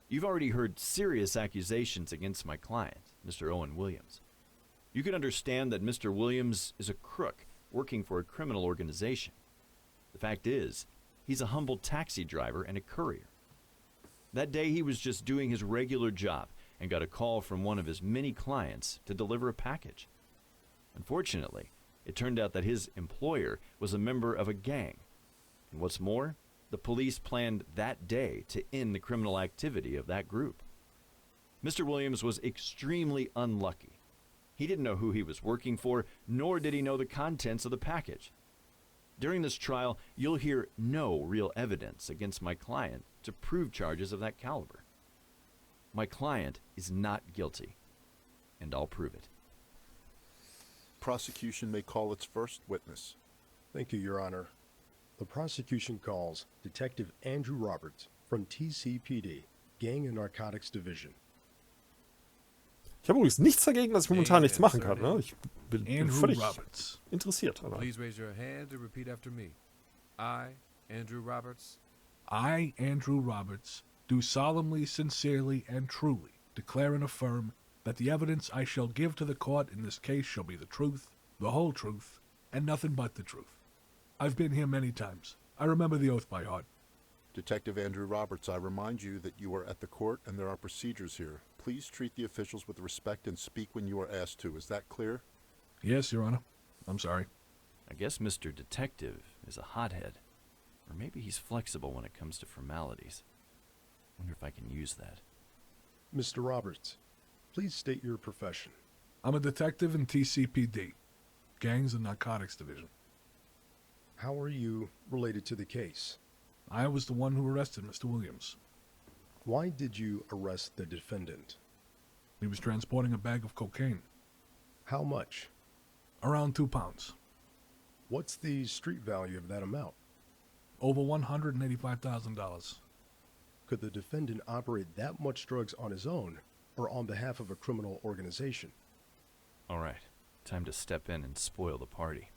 B: You've already heard serious accusations against my client, Mr. Owen Williams. You can understand that Mr. Williams is a crook working for a criminal organization. The fact is, he's a humble taxi driver and a courier. That day he was just doing his regular job, and got a call from one of his many clients to deliver a package. Unfortunately, it turned out that his employer was a member of a gang. And what's more, the police planned that day to end the criminal activity of that group. Mr. Williams was extremely unlucky. He didn't know who he was working for, nor did he know the contents of the package. During this trial, you'll hear no real evidence against my client to prove charges of that caliber. My client is not guilty, and I'll prove it.
I: Prosecution may call its first witness.
E: Thank you, Your Honor. The prosecution calls Detective Andrew Roberts from TCPD, Gang and Narcotics Division.
A: Ich habe übrigens nichts dagegen, dass ich momentan nichts machen kann. Ne? Ich bin
J: Andrew
A: völlig
J: Roberts.
A: interessiert. Aber.
G: Please raise your hand and repeat after me. I, Andrew Roberts,
J: I, Andrew Roberts, do solemnly, sincerely, and truly declare and affirm that the evidence I shall give to the court in this case shall be the truth, the whole truth, and nothing but the truth. I've been here many times. I remember the oath by heart.
I: Detective Andrew Roberts, I remind you that you are at the court and there are procedures here. Please treat the officials with respect and speak when you are asked to. Is that clear?
J: Yes, Your Honor. I'm sorry.
B: I guess Mr. Detective is a hothead. Or maybe he's flexible when it comes to formalities. Wonder if I can use that.
E: Mr. Roberts, please state your profession.
J: I'm a detective in TCPD, Gangs and Narcotics Division.
E: How are you related to the case?
J: I was the one who arrested Mr. Williams.
E: Why did you arrest the defendant?
J: He was transporting a bag of cocaine.
E: How much?
J: Around 2 pounds.
E: What's the street value of that amount?
J: Over $185,000.
E: Could the defendant operate that much drugs on his own or on behalf of a criminal organization?
B: All right, time to step in and spoil the party.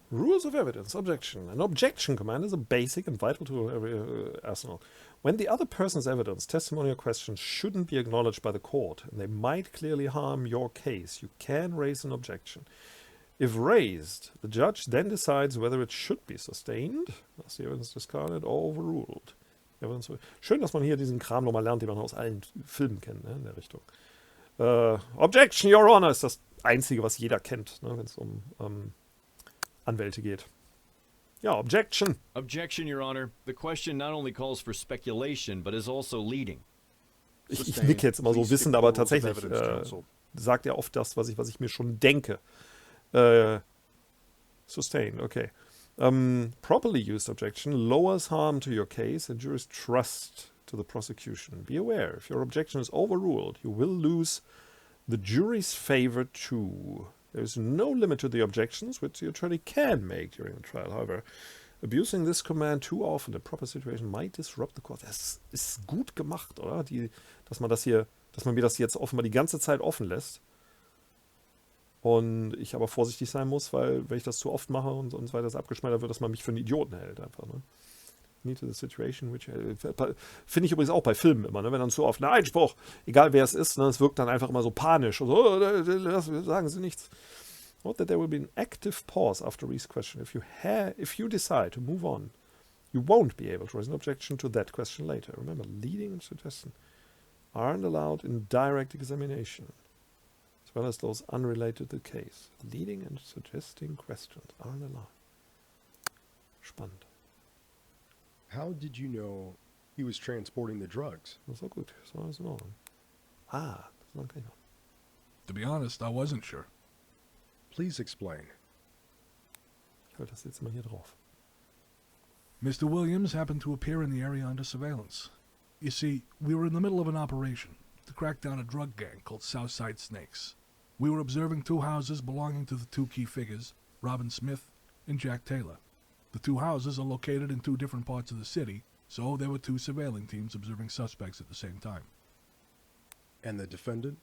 A: Rules of evidence. Objection. An objection command is a basic and vital to every arsenal. When the other person's evidence, testimony, or questions shouldn't be acknowledged by the court, and they might clearly harm your case, you can raise an objection. If raised, the judge then decides whether it should be sustained, as the evidence discarded, or overruled. Schön, dass man hier diesen Kram nochmal lernt, den man aus allen Filmen kennt, ne, in der Richtung. Objection, Your Honor, ist das Einzige, was jeder kennt, ne, wenn es um Anwälte geht. Ja, objection.
B: Objection, Your Honor. The question not only calls for speculation, but is also leading.
A: Ich nicke jetzt immer so wissend, aber tatsächlich sagt er oft das, was ich mir schon denke. Sustain, okay. Properly used objection lowers harm to your case and jury's trust to the prosecution. Be aware, if your objection is overruled, you will lose the jury's favor too. There is no limit to the objections which the attorney can make during the trial. However, abusing this command too often in a proper situation might disrupt the court. Das ist gut gemacht, oder? Dass man mir das jetzt offenbar die ganze Zeit offen lässt. Und ich aber vorsichtig sein muss, weil wenn ich das zu oft mache und so weiter, das abgeschmettert wird, dass man mich für einen Idioten hält einfach. Ne? Need to the situation, which finde ich übrigens auch bei Filmen immer, ne? Wenn dann zu oft, Einspruch, egal wer es ist, ne? Es wirkt dann einfach immer so panisch und so, sagen Sie nichts. Note that there will be an active pause after each question. If you decide to move on, you won't be able to raise an objection to that question later. Remember, leading and suggestion aren't allowed in direct examination, as well as those unrelated to the case. Leading and suggesting questions aren't allowed. Spannend.
E: How did you know he was transporting the drugs?
A: Das war gut, das war alles in Ordnung. Das war okay.
J: To be honest, I wasn't sure.
E: Please explain.
A: Ich halte das jetzt mal hier drauf.
J: Mr. Williams happened to appear in the area under surveillance. You see, we were in the middle of an operation to crack down a drug gang called Southside Snakes. We were observing 2 houses belonging to the 2 key figures, Robin Smith and Jack Taylor. The 2 houses are located in 2 different parts of the city, so there were 2 surveilling teams observing suspects at the same time.
E: And the defendant?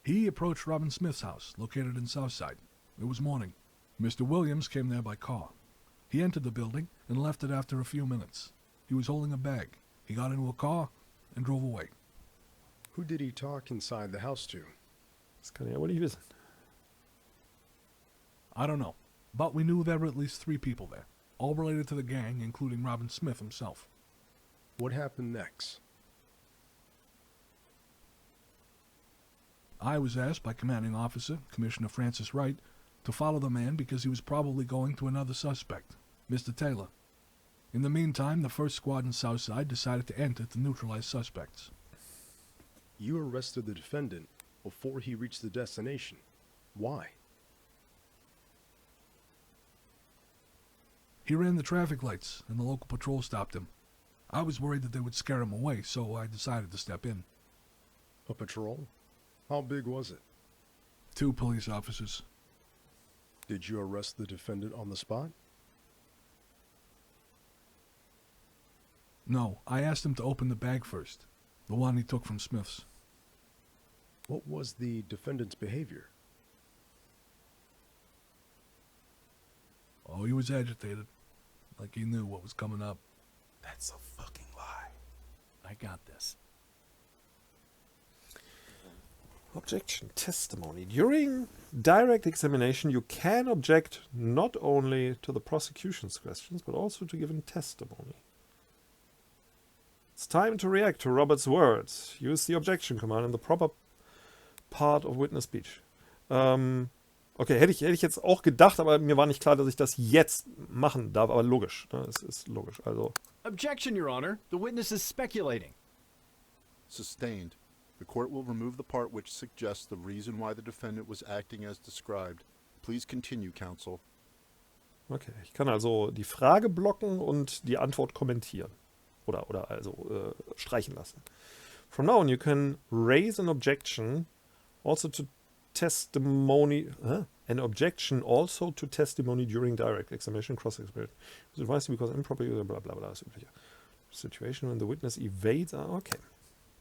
J: He approached Robin Smith's house, located in Southside. It was morning. Mr. Williams came there by car. He entered the building and left it after a few minutes. He was holding a bag. He got into a car and drove away.
E: Who did he talk inside the house to?
A: Das kann ich aber nicht wissen.
J: I don't know, but we knew there were at least 3 people there, all related to the gang, including Robin Smith himself.
E: What happened next?
J: I was asked by Commanding Officer, Commissioner Francis Wright, to follow the man because he was probably going to another suspect, Mr. Taylor. In the meantime, the first squad in Southside decided to enter to neutralize suspects.
E: You arrested the defendant before he reached the destination. Why?
J: He ran the traffic lights, and the local patrol stopped him. I was worried that they would scare him away, so I decided to step in.
E: A patrol? How big was it?
J: 2 police officers.
E: Did you arrest the defendant on the spot?
J: No, I asked him to open the bag first, the one he took from Smith's.
E: What was the defendant's behavior?
J: Oh, he was agitated, like he knew what was coming up.
K: That's a fucking lie.
B: I got this.
A: Objection. Testimony. During direct examination, you can object not only to the prosecution's questions, but also to given testimony. It's time to react to Robert's words. Use the objection command in the proper part of witness speech. Okay, hätte ich jetzt auch gedacht, aber mir war nicht klar, dass ich das jetzt machen darf. Aber logisch, ne? Es ist logisch. Also.
B: Objection, Your Honor. The witness is speculating.
I: Sustained. The court will remove the part which suggests the reason why the defendant was acting as described. Please continue, counsel.
A: Okay, ich kann also die Frage blocken und die Antwort kommentieren. Oder also streichen lassen. From now on, you can raise an objection also to testimony. An objection also to testimony during direct examination, cross-examination. It is advised because improper, blah blah blah, das übliche. Situation when the witness evades. Okay.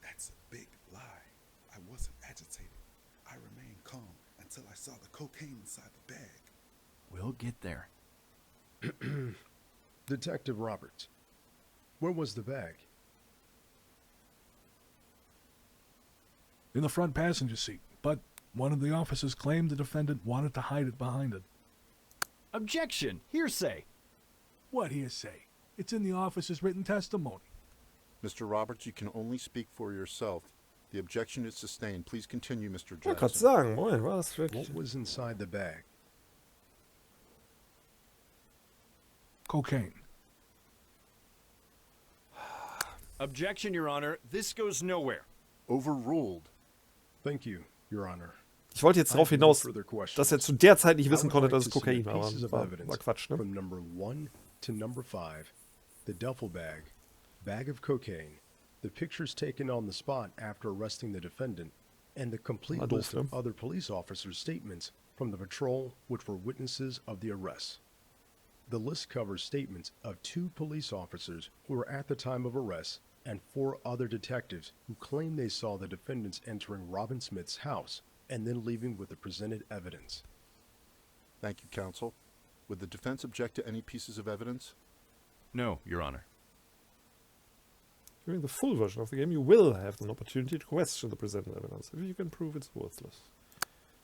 K: That's a big lie. I wasn't agitated. I remained calm until I saw the cocaine inside the bag.
B: We'll get there.
E: Detective Roberts, where was the bag?
J: In the front passenger seat, but one of the officers claimed the defendant wanted to hide it behind it.
B: Objection! Hearsay!
J: What hearsay? It's in the officer's written testimony.
I: Mr. Roberts, you can only speak for yourself. The objection is sustained. Please continue, Mr.
A: Ich wollte gerade
I: Jackson.
A: sagen, Moment, war das wirklich?
E: What was inside the bag?
J: Cocaine.
B: Objection, Your Honor. This goes nowhere.
I: Overruled.
E: Thank you, Your Honor.
A: Ich wollte jetzt darauf hinaus, dass er zu der Zeit nicht wissen konnte, dass es Kokain war. War Quatsch, ne?
E: From number 1 to number 5, the duffel bag of cocaine, the pictures taken on the spot after arresting the defendant, and the complete list of other police officers' statements from the patrol which were witnesses of the arrest. The list covers statements of 2 police officers who were at the time of arrest and 4 other detectives who claim they saw the defendants entering Robin Smith's house and then leaving with the presented evidence.
I: Thank you, counsel. Would the defense object to any pieces of evidence?
B: No, Your Honor.
A: During the full version of the game, you will have an opportunity to question the presented evidence if you can prove it's worthless.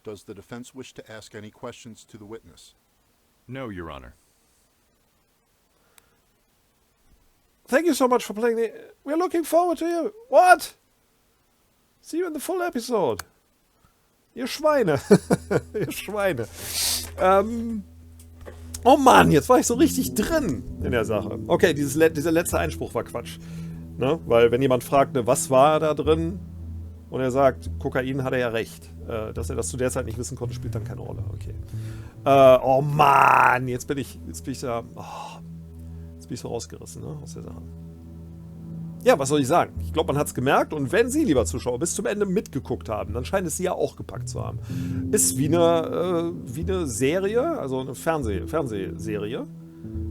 I: Does the defense wish to ask any questions to the witness?
B: No, Your Honor.
A: Thank you so much for playing the... We're looking forward to you. What? See you in the full episode. Ihr Schweine. Ihr Schweine. Oh Mann, jetzt war ich so richtig drin in der Sache. Okay, dieser letzte Einspruch war Quatsch. Ne? Weil wenn jemand fragt, ne, was war da drin? Und er sagt, Kokain, hat er ja recht. Dass er das zu der Zeit nicht wissen konnte, spielt dann keine Rolle. Okay. Oh Mann, jetzt bin ich da... Oh, jetzt bin ich so rausgerissen, ne, aus der Sache. Ja, was soll ich sagen? Ich glaube, man hat es gemerkt. Und wenn Sie, lieber Zuschauer, bis zum Ende mitgeguckt haben, dann scheint es Sie ja auch gepackt zu haben. Ist wie eine Serie, also eine Fernsehserie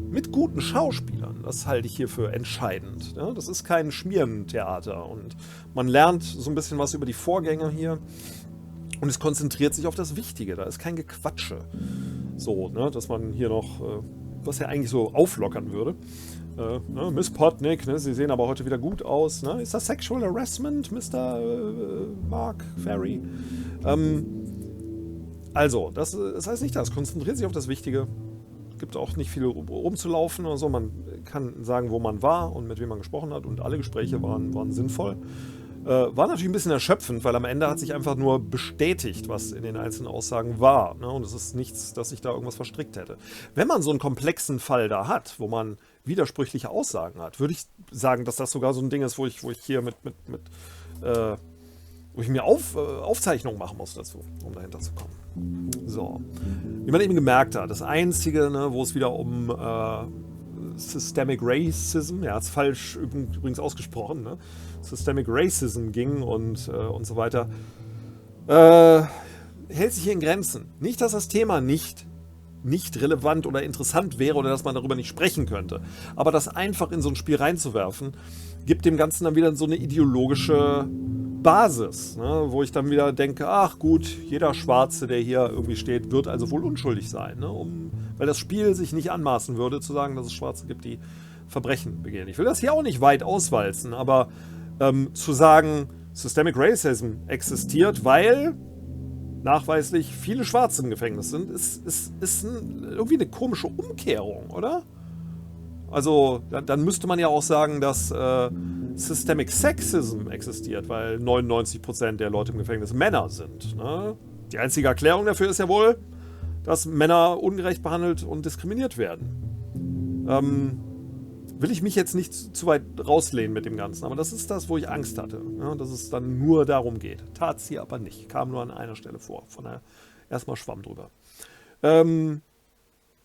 A: mit guten Schauspielern. Das halte ich hier für entscheidend. Ja? Das ist kein Schmierentheater. Und man lernt so ein bisschen was über die Vorgänger hier. Und es konzentriert sich auf das Wichtige. Da ist kein Gequatsche. So, ne, dass man hier noch... was er eigentlich so auflockern würde. Ne, Miss Potnick, ne, Sie sehen aber heute wieder gut aus. Ne? Ist das Sexual Harassment, Mr. Mark Ferry? Also, das heißt nicht das. Konzentriert sich auf das Wichtige Gibt auch nicht viel rumzulaufen oder so. Man kann sagen, wo man war und mit wem man gesprochen hat. Und alle Gespräche waren sinnvoll. War natürlich ein bisschen erschöpfend, weil am Ende hat sich einfach nur bestätigt, was in den einzelnen Aussagen war. Ne? Und es ist nichts, dass ich da irgendwas verstrickt hätte. Wenn man so einen komplexen Fall da hat, wo man widersprüchliche Aussagen hat, würde ich sagen, dass das sogar so ein Ding ist, wo ich hier wo ich mir Aufzeichnungen machen muss dazu, um dahinter zu kommen. So. Wie man eben gemerkt hat, das Einzige, ne, wo es wieder um Systemic Racism, er hat es falsch übrigens ausgesprochen, ne? Systemic Racism ging und so weiter, hält sich hier in Grenzen. Nicht, dass das Thema nicht relevant oder interessant wäre oder dass man darüber nicht sprechen könnte, aber das einfach in so ein Spiel reinzuwerfen, gibt dem Ganzen dann wieder so eine ideologische Basis, ne? Wo ich dann wieder denke, ach gut, jeder Schwarze, der hier irgendwie steht, wird also wohl unschuldig sein, ne? Weil das Spiel sich nicht anmaßen würde, zu sagen, dass es Schwarze gibt, die Verbrechen begehen. Ich will das hier auch nicht weit auswalzen, aber zu sagen, Systemic Racism existiert, weil nachweislich viele Schwarze im Gefängnis sind, ist irgendwie eine komische Umkehrung, oder? Also, dann müsste man ja auch sagen, dass Systemic Sexism existiert, weil 99% der Leute im Gefängnis Männer sind. Ne? Die einzige Erklärung dafür ist ja wohl, dass Männer ungerecht behandelt und diskriminiert werden. Will ich mich jetzt nicht zu weit rauslehnen mit dem Ganzen, aber das ist das, wo ich Angst hatte, ja, dass es dann nur darum geht. Tat es hier aber nicht, kam nur an einer Stelle vor, von daher erstmal Schwamm drüber.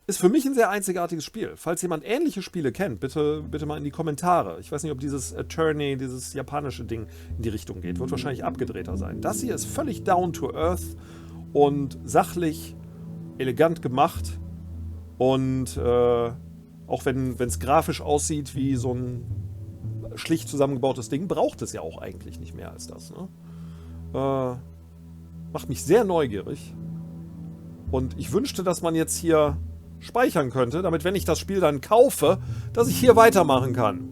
A: Ist für mich ein sehr einzigartiges Spiel. Falls jemand ähnliche Spiele kennt, bitte mal in die Kommentare. Ich weiß nicht, ob dieses Attorney, dieses japanische Ding in die Richtung geht. Wird wahrscheinlich abgedrehter sein. Das hier ist völlig down to earth und sachlich, elegant gemacht und auch wenn es grafisch aussieht wie so ein schlicht zusammengebautes Ding, braucht es ja auch eigentlich nicht mehr als das. Ne? Macht mich sehr neugierig. Und ich wünschte, dass man jetzt hier speichern könnte, damit, wenn ich das Spiel dann kaufe, dass ich hier weitermachen kann.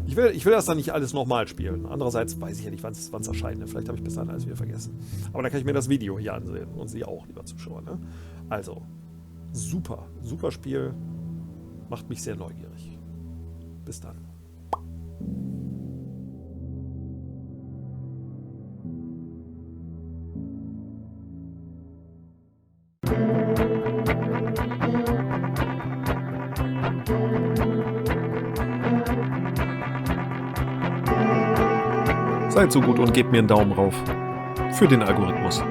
A: Ich will das dann nicht alles nochmal spielen. Andererseits weiß ich ja nicht, wann es erscheint. Ne? Vielleicht habe ich bis dahin alles wieder vergessen. Aber dann kann ich mir das Video hier ansehen. Und Sie auch, lieber Zuschauer. Ne? Also, super Spiel. Macht mich sehr neugierig. Bis dann. Seid so gut und gebt mir einen Daumen rauf. Für den Algorithmus.